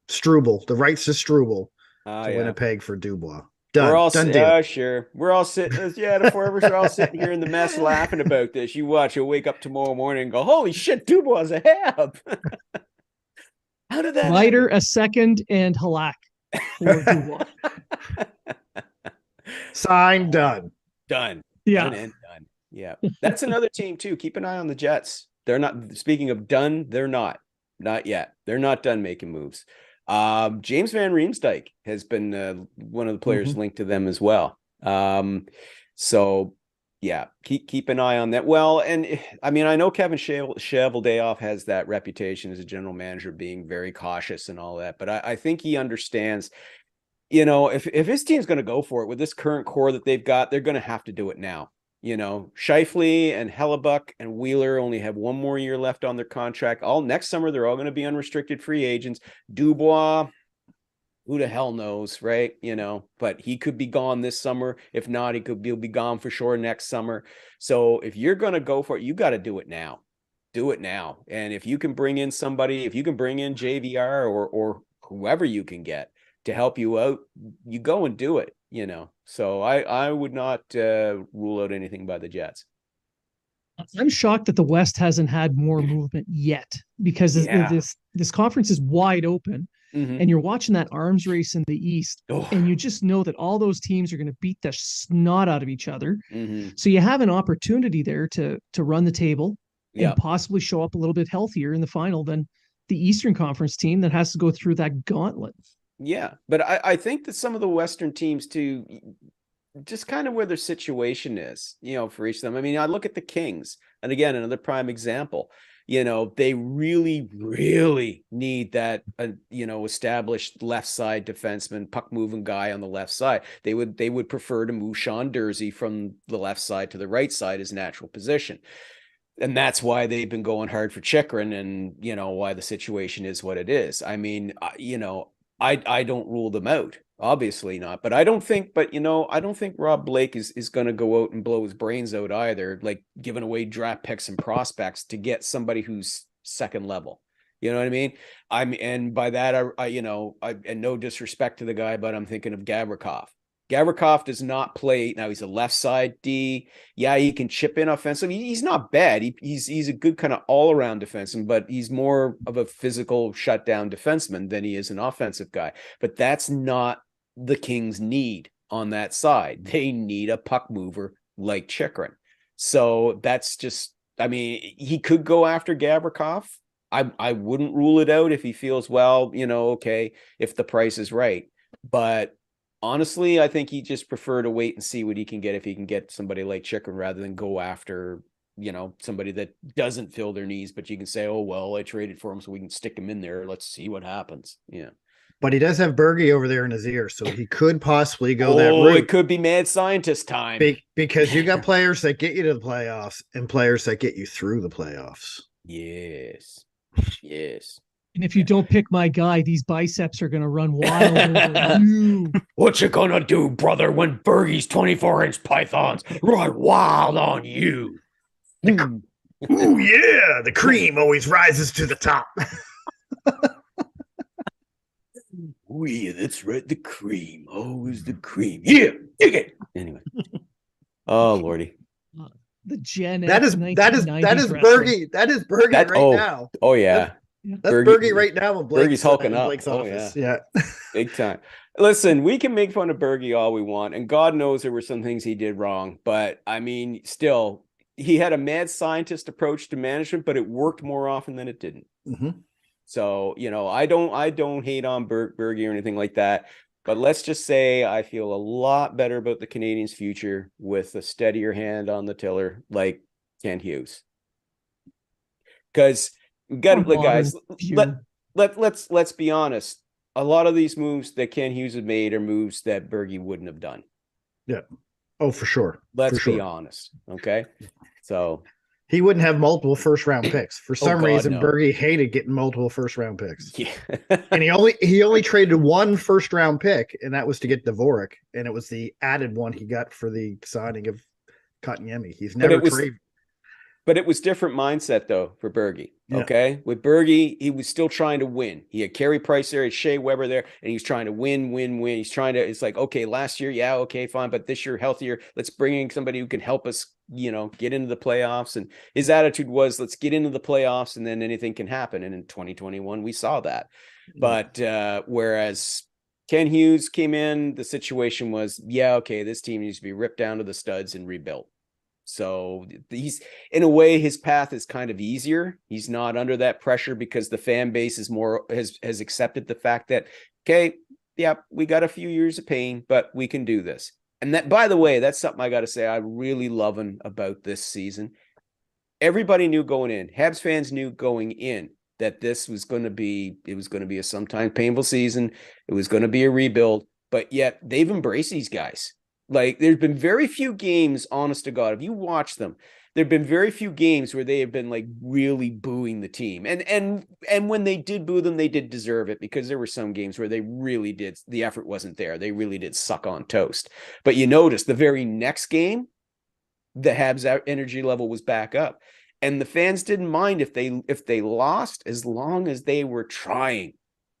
Struble, the rights to Struble to Winnipeg for Dubois. Done. We're all Done deal. sure. We're all sitting. The four of us are all sitting here in the mess, laughing about this. You watch. You'll wake up tomorrow morning and go, "Holy shit, Dubois a hab." How did that? Ryder a second and Halak for Dubois. Signed. Done. Done. Yeah. Done and done. Yeah. That's another team too. Keep an eye on the Jets. They're not, speaking of done, they're not yet. They're not done making moves. James Van Riemsdyk has been one of the players linked to them as well. So yeah, keep an eye on that. Well, and I mean, I know Kevin Cheveldayoff has that reputation as a general manager being very cautious and all that, but I think he understands, you know, if his team's going to go for it with this current core that they've got, they're going to have to do it now. You know, Scheifele and Hellebuck and Wheeler only have one more year left on their contract. All next summer, they're all going to be unrestricted free agents. Dubois, who the hell knows, right? You know, but he could be gone this summer. If not, he'll be gone for sure next summer. So if you're going to go for it, you got to do it now. Do it now. And if you can bring in somebody, if you can bring in JVR or whoever you can get to help you out, you go and do it, you know. So I would not rule out anything by the Jets. I'm shocked that the West hasn't had more movement yet, because this conference is wide open, and you're watching that arms race in the East, and you just know that all those teams are going to beat the snot out of each other. So you have an opportunity there to run the table and possibly show up a little bit healthier in the final than the Eastern Conference team that has to go through that gauntlet. Yeah, but I think that some of the Western teams too, just kind of where their situation is, you know, for each of them. I mean, I look at the Kings, and again, another prime example. You know, they really, really need that, you know, established left side defenseman, puck moving guy on the left side. They would prefer to move Sean Dursey from the left side to the right side as natural position. And that's why they've been going hard for Chychrun, and, you know, why the situation is what it is. I mean, you know, I don't rule them out, obviously not, but I don't think Rob Blake is going to go out and blow his brains out either, like giving away draft picks and prospects to get somebody who's second level. You know what I mean? And by that, and no disrespect to the guy, but I'm thinking of Gavrikov. Gavrikov does not play. Now he's a left side D. Yeah, he can chip in offensively. He's not bad. He's a good kind of all around defenseman, but he's more of a physical shutdown defenseman than he is an offensive guy. But that's not the Kings' need on that side. They need a puck mover like Chychrun. So that's just, I mean, he could go after Gavrikov. I wouldn't rule it out if he feels, well, you know, okay, if the price is right. But honestly, I think he just prefer to wait and see what he can get if he can get somebody like Chychrun rather than go after, you know, somebody that doesn't fill their needs, but you can say, oh, well, I traded for him so we can stick him in there. Let's see what happens. Yeah. But he does have Berge over there in his ear, so he could possibly go that route. It could be mad scientist time. Because you got players that get you to the playoffs and players that get you through the playoffs. Yes. Yes. And if you don't pick my guy, these biceps are going to run wild over you. What you gonna do, brother, when Bergie's 24-inch pythons run wild on you? Ooh, yeah. The cream always rises to the top. Oh, yeah, that's right. The cream. Always the cream. Yeah, dig it. Anyway. Oh, Lordy. The Gen That is X Bergie. That is Bergie right now. Oh, yeah. That's Bergie right now when Bergie's hulking up. Blake's office. Yeah. Big time. Listen, we can make fun of Bergie all we want, and God knows there were some things he did wrong. But I mean, still, he had a mad scientist approach to management, but it worked more often than it didn't. So, you know, I don't hate on Bergie or anything like that. But let's just say I feel a lot better about the Canadiens' future with a steadier hand on the tiller like Ken Hughes. Because we got to, guys, let's be honest. A lot of these moves that Ken Hughes has made are moves that Bergie wouldn't have done. Yeah. Oh, for sure. Let's be honest. Okay. So He wouldn't have multiple first-round picks. For some reason, no. Berge hated getting multiple first-round picks. Yeah. And he only traded one first-round pick, and that was to get Dvorak, and it was the added one he got for the signing of Kotkaniemi. He's never traded. But it was different mindset, though, for Berge. Yeah. Okay? With Berge, he was still trying to win. He had Carey Price there, he had Shea Weber there, and he was trying to win. He's trying to, it's like, okay, last year, yeah, okay, fine, but this year, healthier. Let's bring in somebody who can help us, get into the playoffs. And his attitude was, let's get into the playoffs, and then anything can happen. And in 2021, we saw that. But whereas Ken Hughes came in, the situation was, yeah, okay, this team needs to be ripped down to the studs and rebuilt. So he's, in a way, his path is kind of easier. He's not under that pressure because the fan base is more has accepted the fact that, okay, yeah, we got a few years of pain, but we can do this. And that, by the way, that's something I got to say I'm really loving about this season. Everybody knew going in, Habs fans knew going in that this was going to be, it was going to be a sometimes painful season. It was going to be a rebuild, but yet they've embraced these guys. Like, there's been very few games, honest to God, if you watch them, there've been very few games where they have been like really booing the team. And when they did boo them, they did deserve it, because there were some games where they really did, the effort wasn't there. They really did suck on toast. But you notice the very next game, the Habs' energy level was back up. And the fans didn't mind if they lost, as long as they were trying.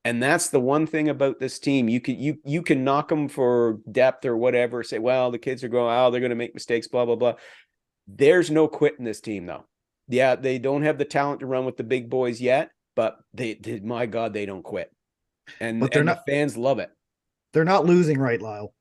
And that's the one thing about this team. You can knock them for depth or whatever, say, well, the kids are going, oh, they're going to make mistakes, blah, blah, blah. There's no quit in this team, though. Yeah, they don't have the talent to run with the big boys yet, but they my God, they don't quit. And the fans love it. They're not losing, right, Lyle?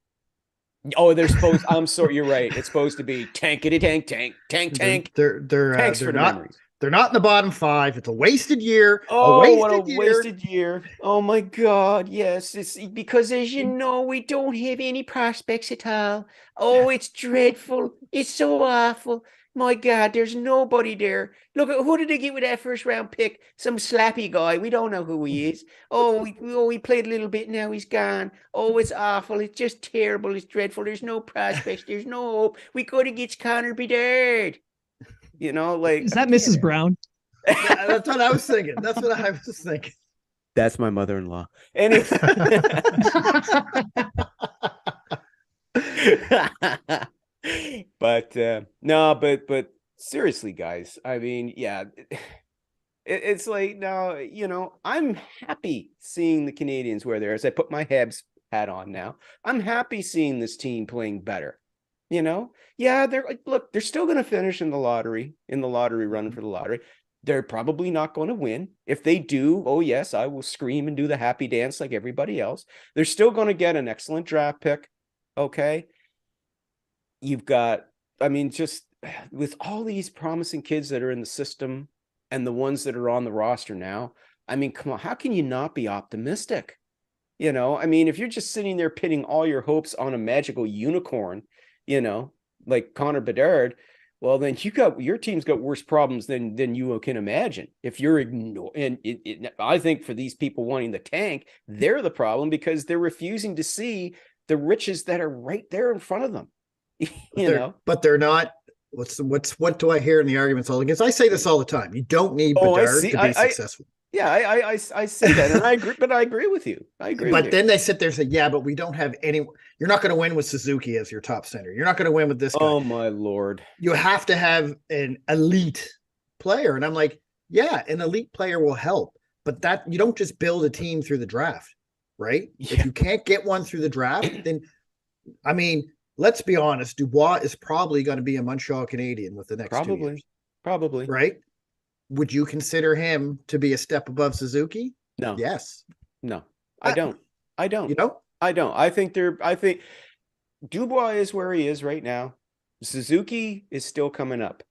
Oh, they're supposed, I'm sorry, you're right. It's supposed to be tankity tank, tank, tank, tank. They're not. Memories. They're not in the bottom five. It's a wasted year. Oh, what a wasted year. Oh, my God. Yes. It's because, as you know, we don't have any prospects at all. Oh, it's dreadful. It's so awful. My God, there's nobody there. Look, who did they get with that first round pick? Some slappy guy. We don't know who he is. We played a little bit. Now he's gone. Oh, it's awful. It's just terrible. It's dreadful. There's no prospects. There's no hope. We could have get Connor Bedard. Like, is that Mrs. Brown? Yeah, that's what I was thinking. That's what I was thinking. That's my mother-in-law. Anyway. But seriously, guys, I mean, yeah, it's like, no, I'm happy seeing the Canadians where they're, as I put my Habs hat on now, I'm happy seeing this team playing better. Yeah, they're still going to finish in the lottery running for the lottery. They're probably not going to win. If they do, oh yes, I will scream and do the happy dance like everybody else. They're still going to get an excellent draft pick. Okay. You've got, I mean, just with all these promising kids that are in the system and the ones that are on the roster now, I mean, come on, how can you not be optimistic? I mean, if you're just sitting there pinning all your hopes on a magical unicorn, like Connor Bedard, well, then your team's got worse problems than you can imagine. If you're ignoring, I think for these people wanting the tank, they're the problem, because they're refusing to see the riches that are right there in front of them. But they're not. What do I hear in the arguments all against? I say this all the time. You don't need Bedard to be successful. Yeah, I say that, and I agree, but I agree with you. But then they sit there and say, yeah, but we don't have any. You're not going to win with Suzuki as your top center. You're not going to win with this guy. Oh, my Lord. You have to have an elite player. And I'm like, yeah, an elite player will help, but that you don't just build a team through the draft, right? Yeah. If you can't get one through the draft, then, I mean, let's be honest, Dubois is probably going to be a Montreal Canadian with the next 2 years. Probably. Right? Would you consider him to be a step above Suzuki? No. Yes. No, I don't. I don't. I don't. I think Dubois is where he is right now. Suzuki is still coming up.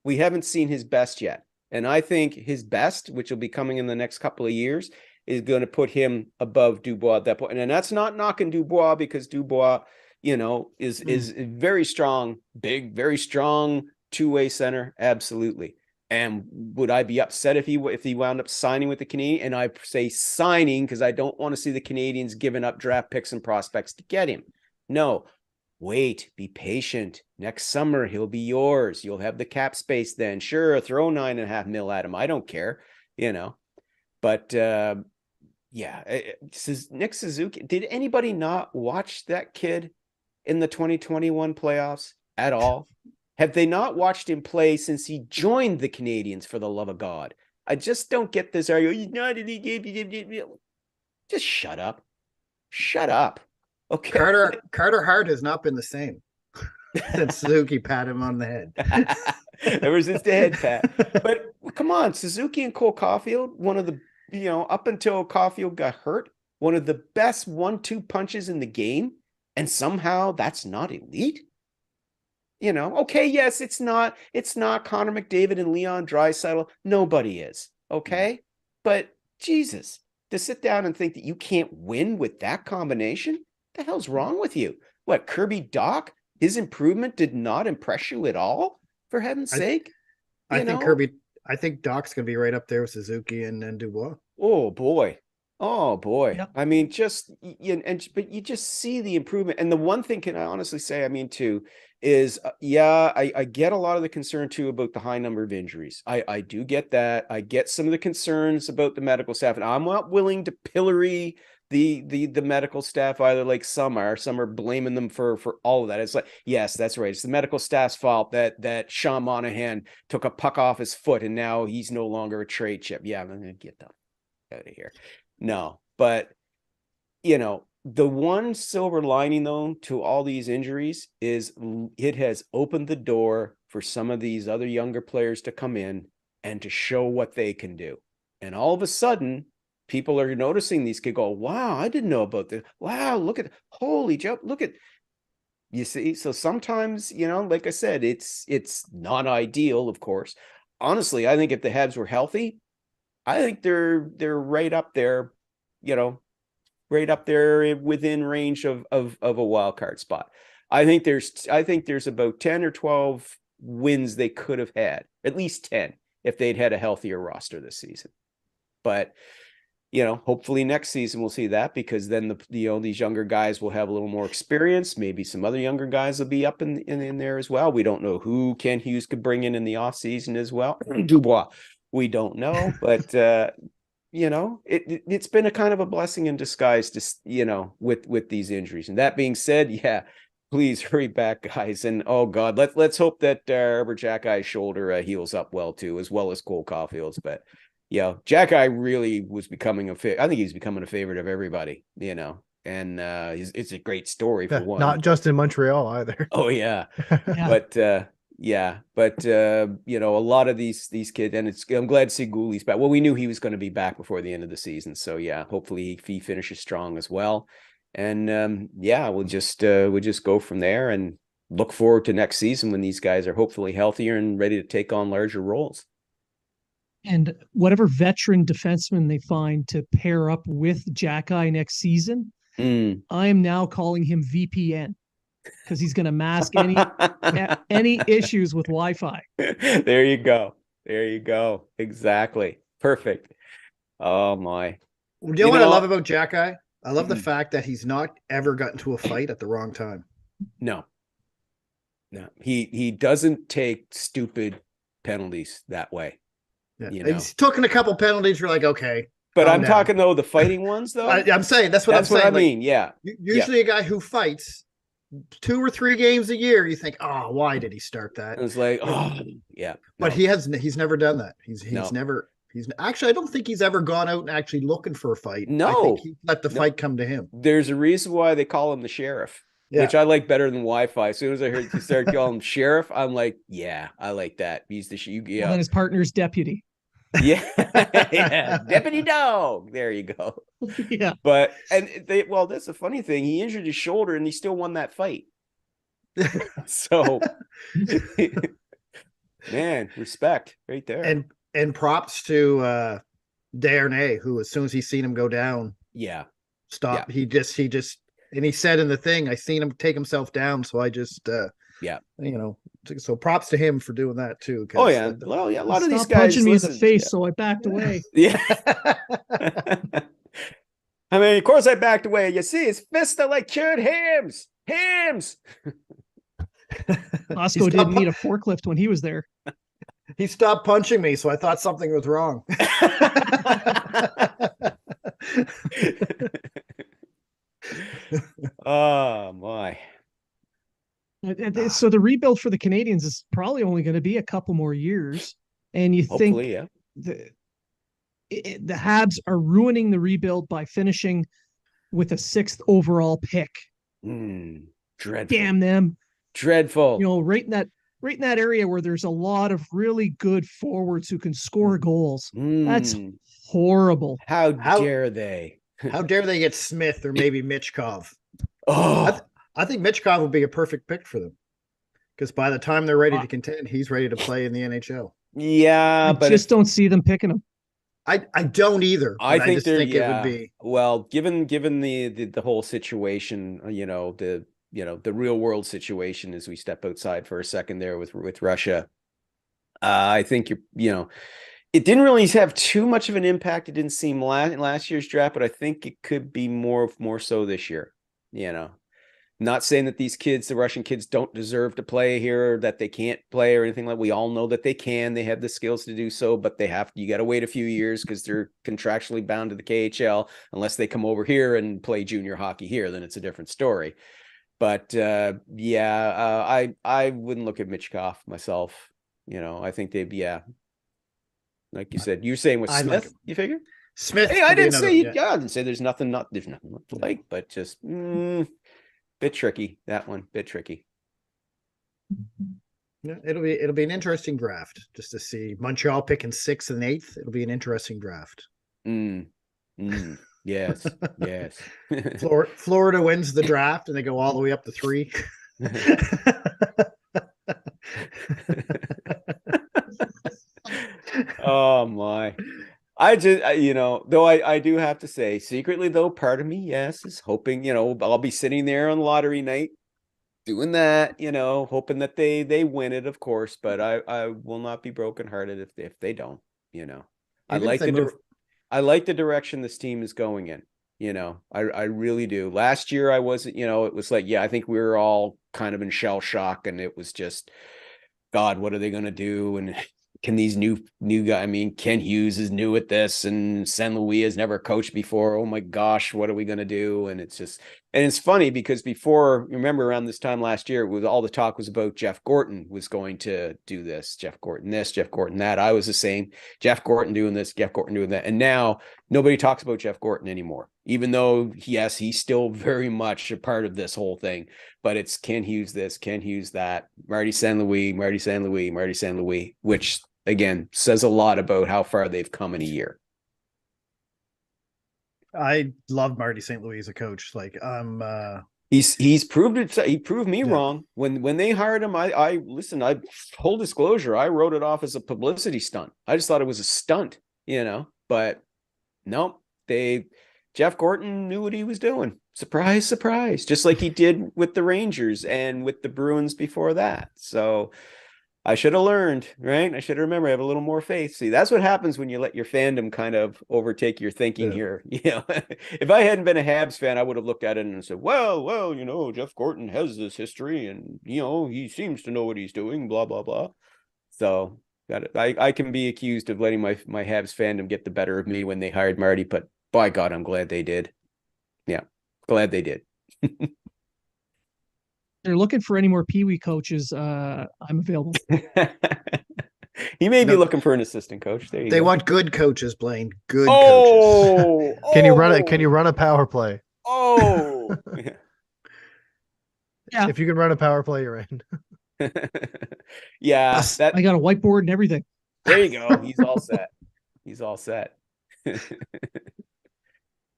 We haven't seen his best yet. And I think his best, which will be coming in the next couple of years, is going to put him above Dubois at that point. And that's not knocking Dubois, because Dubois, is very strong, big, very strong two-way center. Absolutely. And would I be upset if he wound up signing with the Canadiens? And I say signing because I don't want to see the Canadiens giving up draft picks and prospects to get him. No. Wait, be patient. Next summer, he'll be yours. You'll have the cap space then. Sure, throw $9.5 million at him. I don't care, But Nick Suzuki, did anybody not watch that kid in the 2021 playoffs at all? Have they not watched him play since he joined the Canadiens, for the love of God? I just don't get this argument. Just shut up. Shut up. Okay. Carter Hart has not been the same since Suzuki pat him on the head. Ever since the head pat. But come on, Suzuki and Cole Caulfield, one of the, up until Caulfield got hurt, one of the best 1-2 punches in the game, and somehow that's not elite. Okay, yes, it's not Connor McDavid and Leon Draisaitl. Nobody is, okay? But Jesus, to sit down and think that you can't win with that combination, the hell's wrong with you? What, Kirby Dach? His improvement did not impress you at all? For heaven's sake, I think Dach's gonna be right up there with Suzuki and Dubois. Oh boy. Yep. I mean, but you just see the improvement. And the one thing, can I honestly say, too, is I get a lot of the concern too about the high number of injuries. I do get that. I get some of the concerns about the medical staff, and I'm not willing to pillory the medical staff either, like some are blaming them for all of that. It's like, yes, that's right. It's the medical staff's fault that Sean Monahan took a puck off his foot and now he's no longer a trade chip. Yeah, I'm gonna get the out of here. No, but the one silver lining though to all these injuries is it has opened the door for some of these other younger players to come in and to show what they can do. And all of a sudden, people are noticing these kids go, wow, I didn't know about this. Wow, holy Joe, look at, you see. So sometimes, like I said, it's not ideal, of course. Honestly, I think if the Habs were healthy, I think they're right up there, right up there within range of a wild card spot. I think there's about 10 or 12 wins they could have had, at least 10, if they'd had a healthier roster this season. But hopefully next season we'll see that, because then these younger guys will have a little more experience. Maybe some other younger guys will be up in there as well. We don't know who Ken Hughes could bring in the off season as well. Dubois, we don't know, but it's been a kind of a blessing in disguise to with these injuries. And that being said, yeah, please hurry back, guys. And oh God, let's hope that Jack Eye's shoulder heals up well too, as well as Cole Caulfield's. But yeah, Jack Eye really was becoming I think he's becoming a favorite of everybody, and it's a great story for one. Not just in Montreal either. Oh yeah. But a lot of these kids, and I'm glad to see Goulie's back. Well, we knew he was going to be back before the end of the season, so yeah, hopefully he finishes strong as well. And we'll just go from there and look forward to next season when these guys are hopefully healthier and ready to take on larger roles. And whatever veteran defenseman they find to pair up with Jack Eye next season, I am now calling him VPN, because he's going to mask any issues with Wi-Fi. There you go. Exactly. Perfect. Oh my. You know what I love about Jack Eye? I love the fact that he's not ever gotten to a fight at the wrong time. No. He doesn't take stupid penalties that way. Yeah. He's taken a couple penalties. You're like, okay. But I'm talking though the fighting ones though. I'm saying that's what I mean. Yeah. Usually a guy who fights 2 or 3 games a year, you think, oh, why did he start that? It's like, oh, yeah. But he's never done that. He's actually, I don't think he's ever gone out and actually looking for a fight. No. I think he let the fight come to him. There's a reason why they call him the sheriff, which I like better than Wi-Fi. As soon as I heard you start calling him sheriff, I'm like, yeah, I like that. He's the Well, then his partner's deputy. Yeah. Yeah. Deputy dog. There you go. Yeah. But that's the funny thing. He injured his shoulder and he still won that fight. So man, respect right there. And props to Darnay, who as soon as he seen him go down, stop. Yeah. He just and he said in the thing, I seen him take himself down, so I just so props to him for doing that too. Oh yeah, a lot of these guys punching me in the face, so I backed away. Yeah. I mean, of course I backed away. You see, his fists are like cured hams. Hams. Bosco didn't need a forklift when he was there. He stopped punching me, so I thought something was wrong. Oh my. So the rebuild for the Canadians is probably only going to be a couple more years. And you Hopefully, think yeah. the Habs are ruining the rebuild by finishing with a 6th overall pick. Dreadful. Damn them. Dreadful. You know, right in that area where there's a lot of really good forwards who can score goals. That's horrible. How dare they? How dare they get Smith or maybe Michkov? Oh, I think Michkov would be a perfect pick for them, because by the time they're ready to contend, he's ready to play in the NHL. Yeah, I just don't see them picking him. I don't either. I think it would be well, given the whole situation, the real world situation as we step outside for a second there with Russia. I think it didn't really have too much of an impact. It didn't seem last year's draft, but I think it could be more so this year. Not saying that these kids, the Russian kids, don't deserve to play here, or that they can't play or anything like. We all know that they can. They have the skills to do so, but you got to wait a few years because they're contractually bound to the KHL unless they come over here and play junior hockey here. Then it's a different story. But I wouldn't look at Michkov myself. I think like you said, you're saying with Smith, you figure Smith. Hey, I didn't say I didn't say there's nothing not to like, but just bit tricky. That one, bit tricky. Yeah, it'll be an interesting draft just to see Montreal picking 6th and 8th. It'll be an interesting draft. Yes. Florida wins the draft and they go all the way up to 3. Oh my. I just, though I do have to say, secretly though, part of me, yes, is hoping, I'll be sitting there on lottery night doing that, hoping that they win it, of course, but I will not be brokenhearted if they don't, I like the direction this team is going in, I really do. Last year I wasn't, it was like, I think we were all kind of in shell shock, and it was just, God, what are they going to do? And can these new guys, Ken Hughes is new at this, and San Luis has never coached before. Oh my gosh, what are we going to do? And it's funny because before, remember around this time last year, all the talk was about Jeff Gorton was going to do this, Jeff Gorton that. I was the same, Jeff Gorton doing this, Jeff Gorton doing that. And now nobody talks about Jeff Gorton anymore, even though, yes, he's still very much a part of this whole thing. But it's Ken Hughes this, Ken Hughes that, Marty San Luis, which again says a lot about how far they've come in a year. I love Marty St. Louis as a coach. Like he's proved it. He proved me wrong when they hired him. I listen. I full disclosure, I wrote it off as a publicity stunt. I just thought it was a stunt, But no, Jeff Gorton knew what he was doing. Surprise, surprise. Just like he did with the Rangers and with the Bruins before that. So I should have learned, right? I should have remembered. I have a little more faith. See, that's what happens when you let your fandom kind of overtake your thinking here. If I hadn't been a Habs fan, I would have looked at it and said, well, Jeff Gorton has this history, and he seems to know what he's doing, blah blah blah. So got it. I can be accused of letting my Habs fandom get the better of me when they hired Marty, but by God, I'm glad they did. Yeah, glad they did. They're looking for any more Pee Wee coaches. I'm available. He may be looking for an assistant coach. There you go. They want good coaches, Blaine. Good coaches. Can you run a power play? Oh. Yeah. If you can run a power play, you're in. Yeah. I got a whiteboard and everything. There you go. He's all set.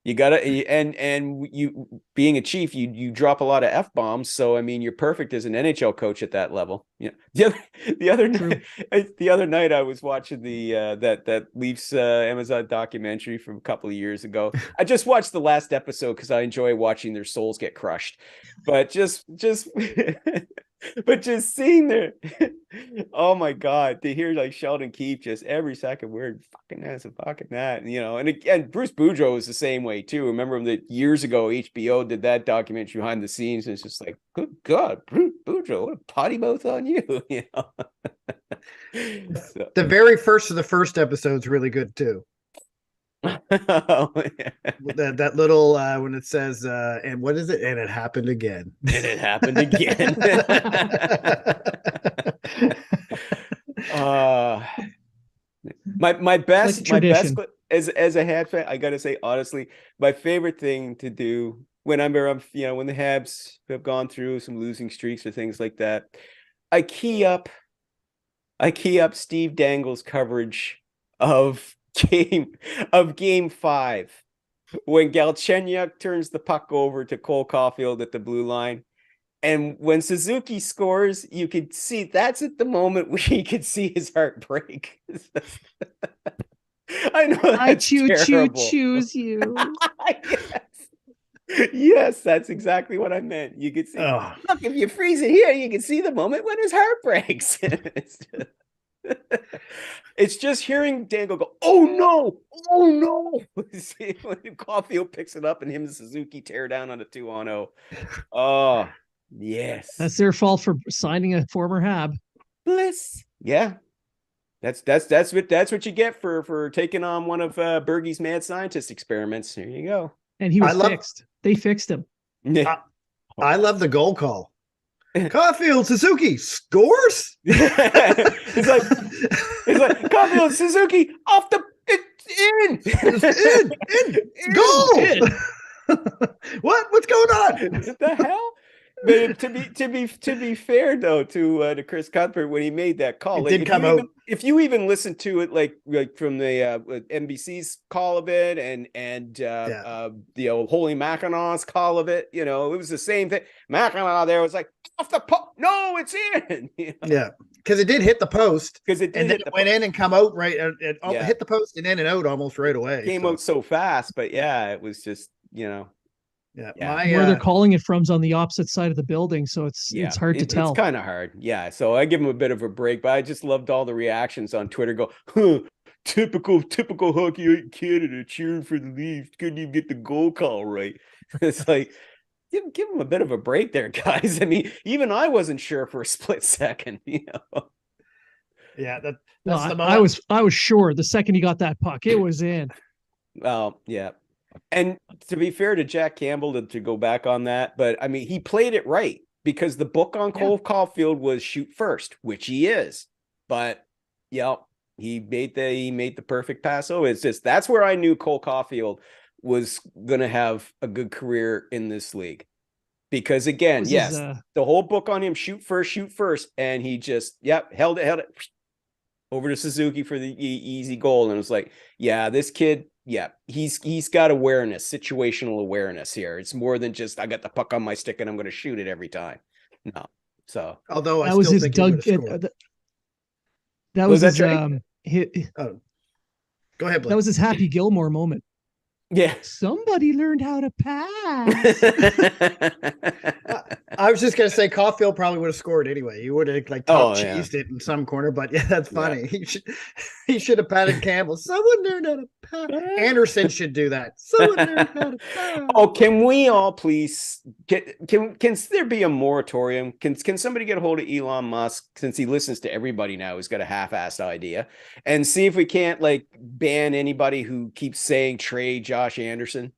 You gotta, and you being a Chief, you drop a lot of F-bombs. So, you're perfect as an NHL coach at that level. The other night I was watching that Leafs Amazon documentary from a couple of years ago. I just watched the last episode because I enjoy watching their souls get crushed, but just seeing their, oh my God, to hear like Sheldon Keefe just every second word, fucking this and fucking that, and Bruce Boudreau was the same way too. Remember him that years ago, HBO, did that documentary behind the scenes, and it's just like, good God, Boudreaux, what a potty mouth on you, you know. So. The very first of the first episode's really good too. Oh, yeah. That little when it says and what is it? And it happened again. And it happened again. My best as a Habs fan, I gotta say honestly, my favorite thing to do whenever I'm when the Habs have gone through some losing streaks or things like that, I key up Steve Dangle's coverage of game 5 when Galchenyuk turns the puck over to Cole Caulfield at the blue line. And when Suzuki scores, you could see that's at the moment where you could see his heart break. I know that's I choose you. Yes, that's exactly what I meant. You could see. Oh. Look, if you freeze it here, you can see the moment when his heart breaks. It's just hearing Dangle go, "Oh no!" When Caulfield picks it up and him and Suzuki tear down on a 2-on-0. Oh. Yes, that's their fault for signing a former Hab. Bliss. Yeah, that's what you get for taking on one of Bergey's mad scientist experiments. There you go. And he was fixed. They fixed him. I love the goal call. Caulfield Suzuki scores. It's like Caulfield Suzuki off the in goal. What's going on? What the hell? But to be fair though to Chris Cuthbert when he made that call, it did come out. If you even listen to it like from the NBC's call of it and the old Holy Mackinaw's call of it, it was the same thing. Mackinaw there was like off the post. No, it's in. Yeah, because it did hit the post. Because it did went in and come out right. It hit the post and in and out almost right away. It came out so fast, but yeah, it was just Yeah, where they're calling it from's on the opposite side of the building, so it's hard to tell. It's kind of hard, yeah. So I give him a bit of a break, but I just loved all the reactions on Twitter. Go, typical hockey Canada cheering for the Leafs. Couldn't even get the goal call right. It's like give him a bit of a break there, guys. I mean, even I wasn't sure for a split second. Yeah, that's the moment. I was sure the second he got that puck, it was in. Well, yeah. And to be fair to Jack Campbell, to go back on that, but I mean, he played it right because the book on Cole Caulfield was shoot first, which he is. But he made the perfect pass. So it's just that's where I knew Cole Caulfield was going to have a good career in this league. Because again, the whole book on him shoot first, and he just held it over to Suzuki for the easy goal, and it was like, this kid. Yeah, he's got awareness, situational awareness here. It's more than just I got the puck on my stick and I'm going to shoot it every time. No, so although that was his Doug. That was his go ahead, Blake. That was his Happy Gilmore moment. Yeah, somebody learned how to pass. I was just gonna say Caulfield probably would have scored anyway. He would have cheesed it in some corner, but that's funny. Yeah. He should have patted Campbell. Someone learned how to pass. Anderson should do that. Someone learned how to pass. Oh, can we all please can there be a moratorium? Can somebody get a hold of Elon Musk, since he listens to everybody now who's got a half-assed idea, and see if we can't ban anybody who keeps saying trade Josh Anderson?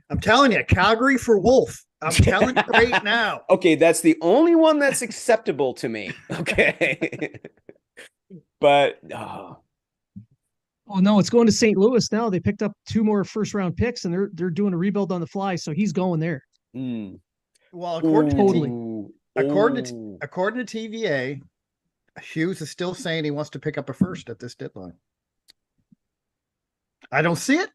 I'm telling you, Calgary for Wolf. I'm telling you right now. Okay, that's the only one that's acceptable to me. Okay. But oh no, it's going to St. Louis now. They picked up 2 more first-round picks, and they're doing a rebuild on the fly, so he's going there. Well, according to TVA, Hughes is still saying he wants to pick up a first at this deadline. I don't see it.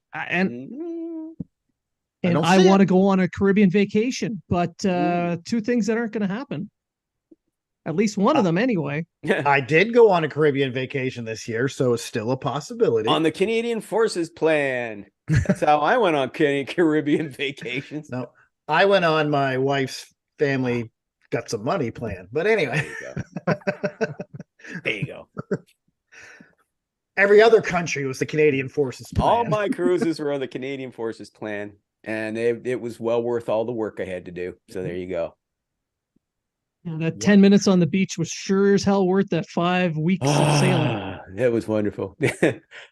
And I want to go on a Caribbean vacation, but 2 things that aren't going to happen. At least one of them anyway. I did go on a Caribbean vacation this year, so it's still a possibility. On the Canadian Forces plan. That's how I went on Caribbean vacations. No, I went on my wife's family got some money plan. But anyway. There you go. Every other country was the Canadian Forces plan. All my cruises were on the Canadian Forces plan. and it was well worth all the work I had to do. So there you go. Yeah, that 10 minutes on the beach was sure as hell worth that 5 weeks of sailing. That was wonderful.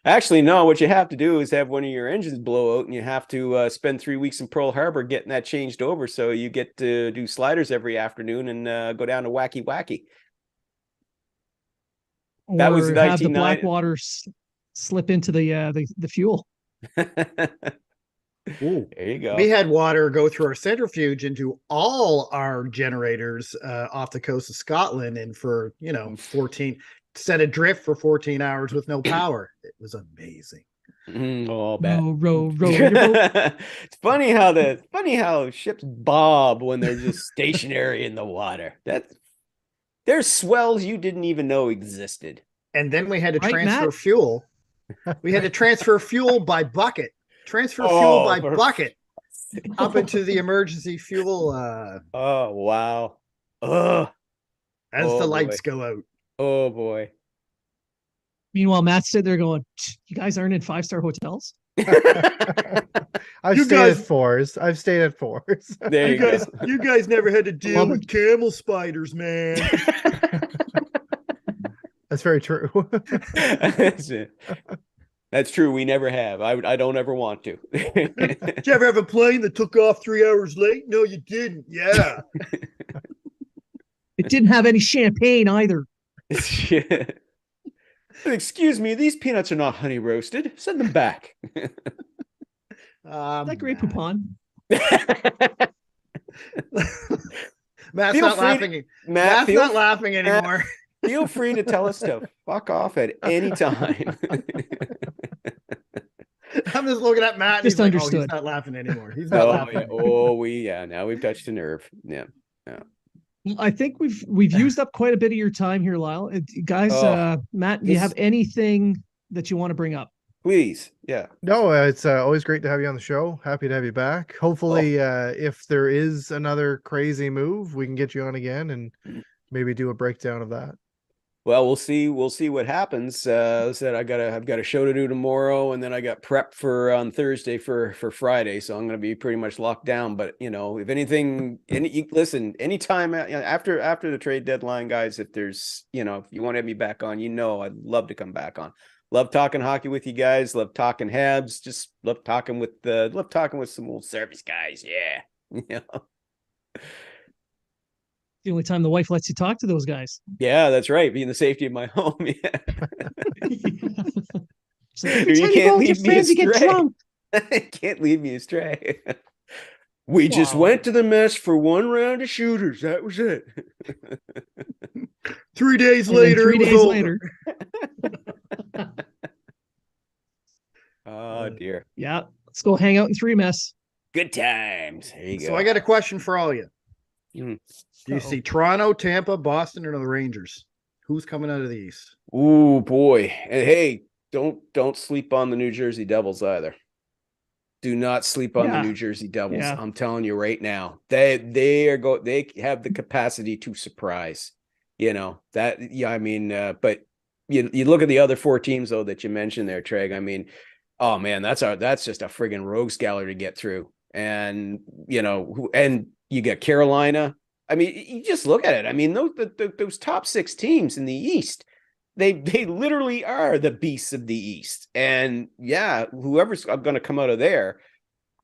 Actually, no, what you have to do is have one of your engines blow out, and you have to spend 3 weeks in Pearl Harbor getting that changed over. So you get to do sliders every afternoon and go down to Wacky Wacky. That was Or have the 1990. black water slip into the fuel. Ooh. There you go. We had water go through our centrifuge into all our generators off the coast of Scotland, and for 14 set adrift for 14 hours with no power. It was amazing. Oh, bad. Row. It's funny how ships bob when they're just stationary in the water. There's swells you didn't even know existed. And then we had to transfer Matt? fuel. We had to transfer fuel by bucket. Fuel by bucket up into the emergency fuel. Oh, wow. As the lights go out. Oh, boy. Meanwhile, Matt's sitting there going, "You guys aren't in 5-star hotels?" I've stayed at fours. There you guys never had to deal with camel spiders, man. That's very true. That's true. We never have. I don't ever want to. Did you ever have a plane that took off 3 hours late? No, you didn't. Yeah. It didn't have any champagne either. Excuse me, these peanuts are not honey roasted. Send them back. That Grey Poupon. Matt's not laughing. Matt's not laughing anymore. Feel free to tell us to fuck off at any time. I'm just looking at Matt. And just understood. He's not laughing anymore. He's not laughing. Yeah. Now we've touched a nerve. Yeah. I think we've used up quite a bit of your time here, Lyle. Guys, Matt, do you have anything that you want to bring up? Please. Yeah. No, it's always great to have you on the show. Happy to have you back. Hopefully, if there is another crazy move, we can get you on again and maybe do a breakdown of that. Well, we'll see what happens. Said I've got a show to do tomorrow, and then I got prep for on Thursday for Friday, so I'm going to be pretty much locked down. But if anything, listen, anytime after the trade deadline, guys, if there's if you want to have me back on, I'd love to come back on. Love talking hockey with you guys. Love talking Habs. Just love talking with some old service guys. Yeah. The only time the wife lets you talk to those guys. Yeah, that's right. Be in the safety of my home. Yeah. So you can't leave me astray. Can't leave me astray. We just went to the mess for one round of shooters. That was it. 3 days later. 3 days later. Oh dear. Yeah. Let's go hang out in 3 mess. Good times. There you go. So I got a question for all you. Mm. Do you see Toronto, Tampa, Boston, or the Rangers? Who's coming out of the East? Ooh, boy. And hey, don't sleep on the New Jersey Devils either. Do not sleep on the New Jersey Devils. Yeah. I'm telling you right now. They have the capacity to surprise. But you look at the other 4 teams though that you mentioned there, Treg. I mean, oh man, that's just a friggin' rogues gallery to get through. And and you got Carolina. I mean, you just look at it. I mean, those top 6 teams in the East, they literally are the beasts of the East. And yeah, whoever's going to come out of there,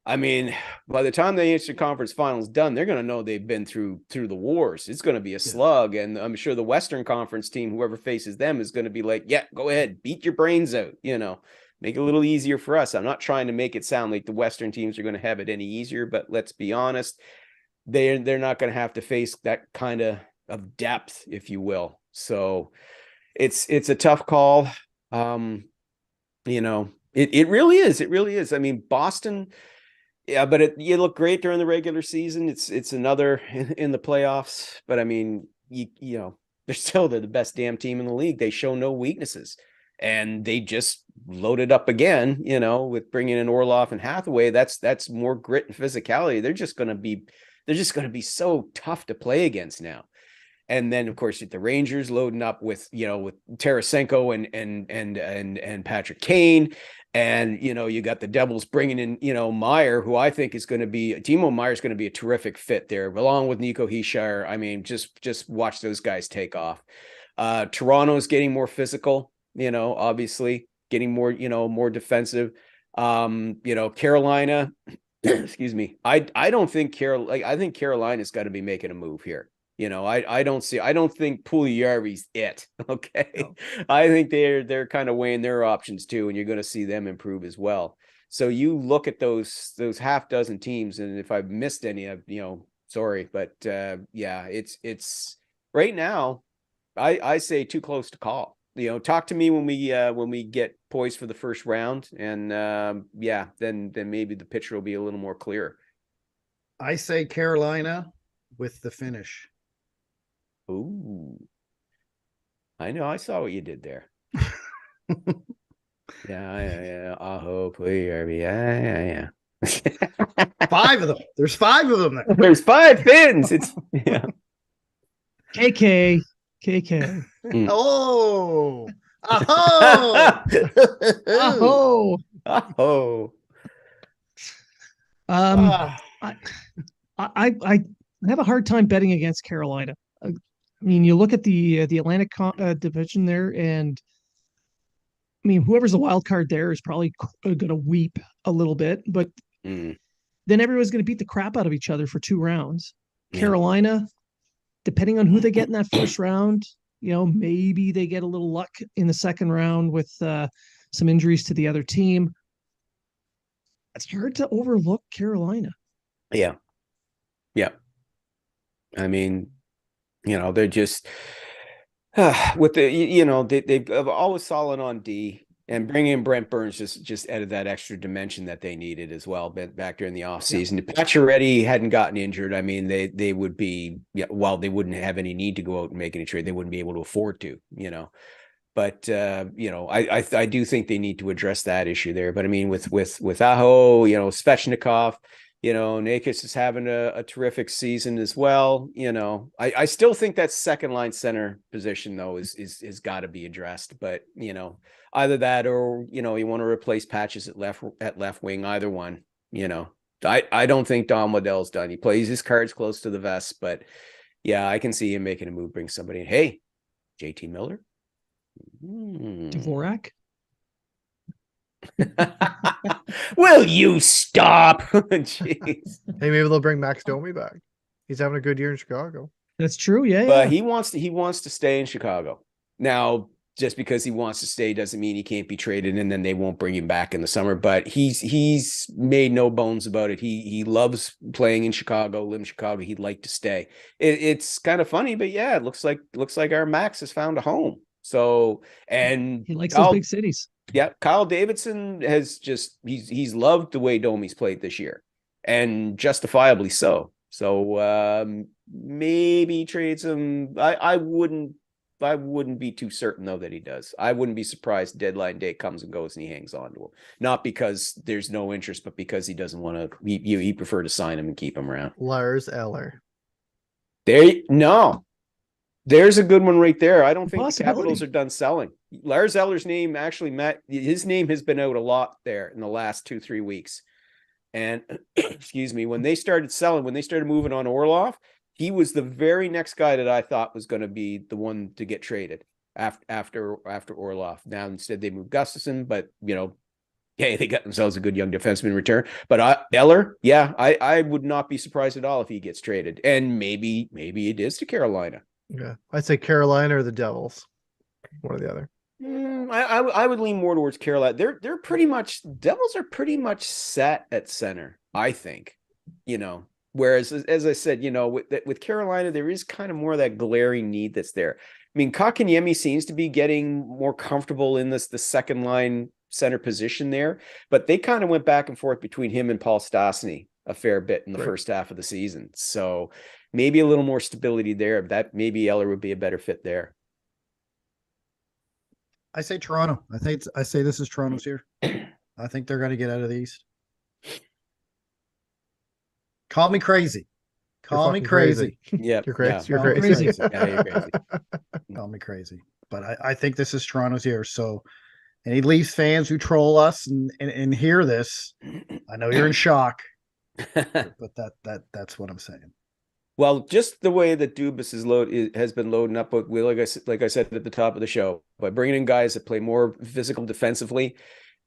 I mean, by the time the Eastern Conference Finals done, they're going to know they've been through the wars. It's going to be a slug, and I'm sure the Western Conference team, whoever faces them, is going to be like, yeah, go ahead, beat your brains out. Make it a little easier for us. I'm not trying to make it sound like the Western teams are going to have it any easier, but let's be honest. They're not going to have to face that kind of depth, if you will. So it's a tough call. It really is. It really is. I mean, Boston, yeah, but you look great during the regular season. It's another in the playoffs, but I mean, they're the best damn team in the league. They show no weaknesses, and they just loaded up again, with bringing in Orlov and Hathaway. That's more grit and physicality. They're just going to be so tough to play against now. And then of course the Rangers loading up with with Tarasenko and Patrick Kane. And you got the Devils bringing in Meyer, who I think is going to be Timo Meyer's going to be a terrific fit there, along with Nico Hischier. I mean, just watch those guys take off. Toronto's getting more physical, obviously getting more more defensive. Carolina, excuse me. I don't think I think Carolina's got to be making a move here. I don't think Puljujärvi's it. Okay. No. I think they're kind of weighing their options too, and you're going to see them improve as well. So you look at those half dozen teams, and if I've missed any, sorry, but yeah, it's right now. I say too close to call. Talk to me when we get poised for the first round, and yeah, then maybe the picture will be a little more clear. I say Carolina with the finish. Ooh, I know. I saw what you did there. Yeah. Aho, Puljujärvi. Yeah. 5 of them. There's 5 of them there. There's 5 Finns. It's yeah. KK. Oh. Aho. Aho. I have a hard time betting against Carolina. I mean, you look at the Atlantic division there, and I mean, whoever's the wild card there is probably going to weep a little bit, but then everyone's going to beat the crap out of each other for 2 rounds. Yeah. Carolina, depending on who they get in that first round, maybe they get a little luck in the second round with some injuries to the other team. It's hard to overlook Carolina. Yeah. I mean, they're just with the they've always solid on D, and bringing in Brent Burns just added that extra dimension that they needed as well back during the offseason. If Pacioretty hadn't gotten injured, I mean, they would be while they wouldn't have any need to go out and make any trade, they wouldn't be able to afford to, But I do think they need to address that issue there. But I mean, with Aho, Svechnikov, Nakis is having a terrific season as well. I still think that second line center position though is got to be addressed. But either that or you want to replace Patches at left wing. Either one. I don't think Don Waddell's done. He plays his cards close to the vest, but yeah, I can see him making a move, bring somebody in. Hey, JT Miller. Dvorak. Will you stop? Jeez. Hey, maybe they'll bring Max Domi back. He's having a good year in Chicago. That's true. Yeah. But he wants to stay in Chicago. Now, just because he wants to stay doesn't mean he can't be traded, and then they won't bring him back in the summer. But he's made no bones about it. He loves playing in Chicago, live in Chicago. He'd like to stay. It's kind of funny, but yeah, it looks like our Max has found a home. So, and he likes those big cities. Yeah, Kyle Davidson has he's loved the way Domi's played this year, and justifiably so. So maybe trades him. I wouldn't be too certain though that he does. I wouldn't be surprised deadline day comes and goes and he hangs on to him. Not because there's no interest, but because he doesn't want to. He prefer to sign him and keep him around. Lars Eller. There's a good one right there. I don't think the Capitals are done selling. Lars Eller's name his name has been out a lot there in the last 2-3 weeks. And excuse me, when they started moving on Orlov, he was the very next guy that I thought was going to be the one to get traded after Orlov. Now instead they moved Gustafsson, but hey, they got themselves a good young defenseman in return. But Eller, yeah, I would not be surprised at all if he gets traded. And maybe it is to Carolina. Yeah, I'd say Carolina or the Devils, one or the other. I would lean more towards Carolina. They're pretty much Devils are pretty much set at center, I think. Whereas as I said, with Carolina, there is kind of more of that glaring need that's there. I mean, Kotkaniemi seems to be getting more comfortable in the second line center position there, but they kind of went back and forth between him and Paul Stastny a fair bit in the first half of the season. So maybe a little more stability there. That maybe Eller would be a better fit there. I say Toronto. I say this is Toronto's here. I think they're going to get out of the East. Call me crazy. Call me crazy. Yeah, You're crazy. Call You're me crazy. Yeah, you're crazy. Call me crazy. But I think this is Toronto's year. So any Leafs fans who troll us and hear this, I know you're in shock. But that's what I'm saying. Well, just the way that Dubas has been loading up, like I said at the top of the show, by bringing in guys that play more physical defensively,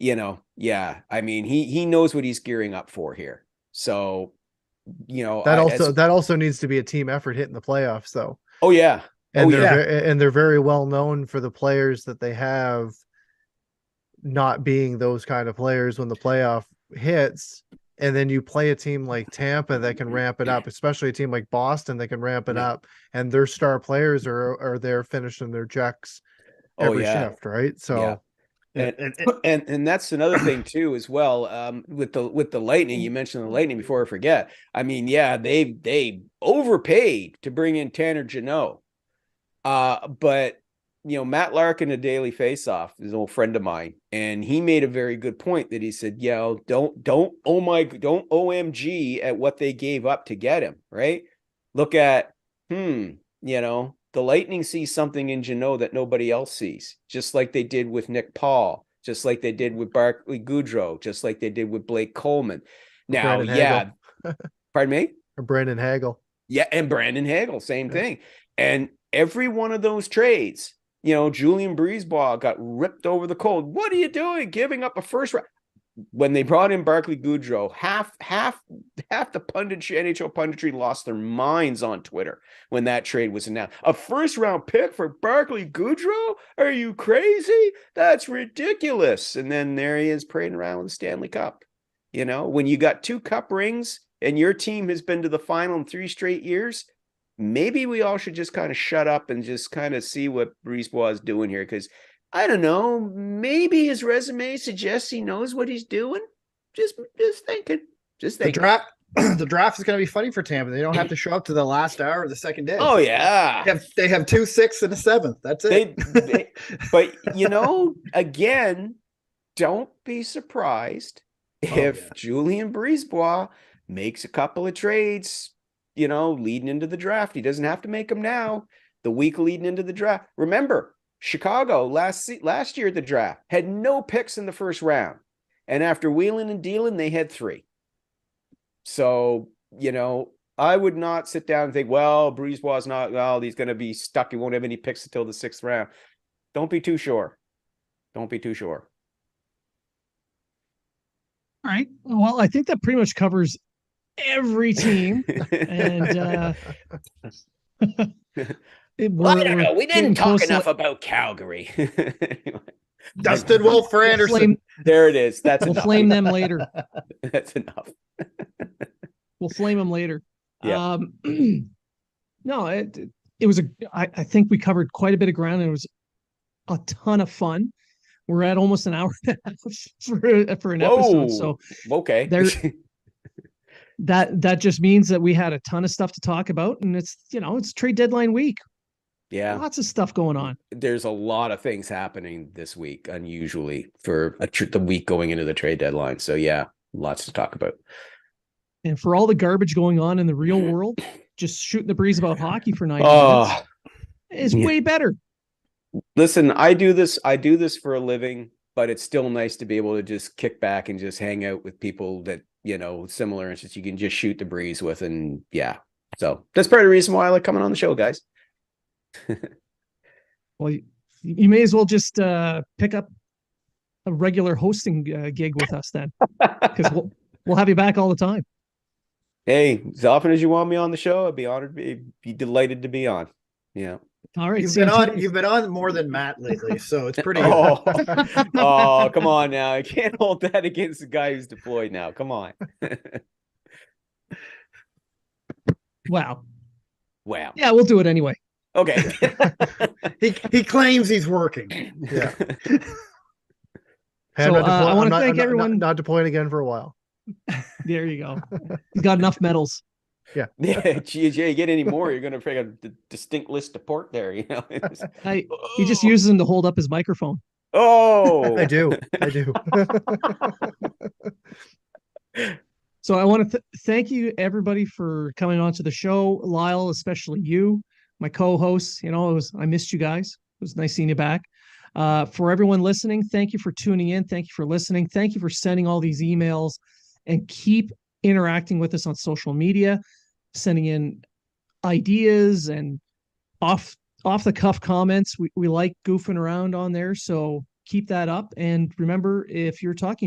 I mean, he knows what he's gearing up for here. So, that also needs to be a team effort hitting the playoffs, though. Oh yeah, and they're very well known for the players that they have not being those kind of players when the playoff hits. And then you play a team like Tampa that can ramp it up, especially a team like Boston that can ramp it up, and their star players are there finishing their checks every shift, right? So, and that's another thing too, as well. With the Lightning, you mentioned the Lightning before I forget. I mean, they overpaid to bring in Tanner Jeannot, but Matt Larkin, a Daily Faceoff, is an old friend of mine, and he made a very good point that he said, don't OMG at what they gave up to get him, right? Look at, the Lightning sees something in Jeannot that nobody else sees, just like they did with Nick Paul, just like they did with Barclay Goodrow, just like they did with Blake Coleman. Now, pardon me? Or Brandon Hagel. Yeah, and Brandon Hagel, same thing. And every one of those trades, Julian Brisebois got ripped over the cold. What are you doing? Giving up a first round. When they brought in Barclay Goodrow, half the NHL punditry lost their minds on Twitter when that trade was announced. A first round pick for Barclay Goodrow? Are you crazy? That's ridiculous. And then there he is parading around with the Stanley Cup. When you got 2 cup rings and your team has been to the final in 3 straight years, maybe we all should just kind of shut up and just kind of see what Brisebois is doing here. Because I don't know, maybe his resume suggests he knows what he's doing. Just thinking. The draft is going to be funny for Tampa. They don't have to show up to the last hour of the second day. Oh yeah, they have 2 6 and a 7th. That's it. But again, don't be surprised if Julian Brisebois makes a couple of trades, leading into the draft. He doesn't have to make them now. The week leading into the draft. Remember, Chicago last year at the draft had no picks in the first round. And after wheeling and dealing, they had 3. So, I would not sit down and think, Brisebois he's going to be stuck. He won't have any picks until the 6th round. Don't be too sure. All right. Well, I think that pretty much covers every team. And I don't know. We didn't talk enough about Calgary. Dustin Wolfer Anderson. There it is. That's we'll enough. Flame them later. That's enough. We'll flame them later. Yeah. No, it was I think we covered quite a bit of ground, and it was a ton of fun. We're at almost an hour and a half for an episode. So okay. That just means that we had a ton of stuff to talk about, and it's trade deadline week. Yeah, lots of stuff going on. There's a lot of things happening this week, unusually for the week going into the trade deadline. So yeah, lots to talk about. And for all the garbage going on in the real world, just shooting the breeze about hockey for 90 minutes is way better. Listen, I do this for a living, but it's still nice to be able to just kick back and just hang out with people that, similar interests you can just shoot the breeze with. And so that's part of the reason why I like coming on the show, guys. Well, you may as well just pick up a regular hosting gig with us then, because we'll have you back all the time. Hey, as often as you want me on the show, I'd be honored, be delighted to be on. Yeah. All right. You've been on more than Matt lately, so it's pretty. Oh, come on now! I can't hold that against the guy who's deployed now. Come on. Wow. Yeah, we'll do it anyway. Okay. he claims he's working. Yeah. So I want to thank everyone. Not deploying again for a while. There you go. He's got enough medals. Yeah. Geez, you get any more, you're going to pick a distinct list of port there. He just uses them to hold up his microphone. Oh, I do. So So I want to thank you everybody for coming on to the show. Lyle, especially you, my co-hosts. I missed you guys. It was nice seeing you back. For everyone listening, thank you for tuning in. Thank you for listening. Thank you for sending all these emails, and keep interacting with us on social media, sending in ideas and off the cuff comments. We like goofing around on there. So keep that up. And remember, if you're talking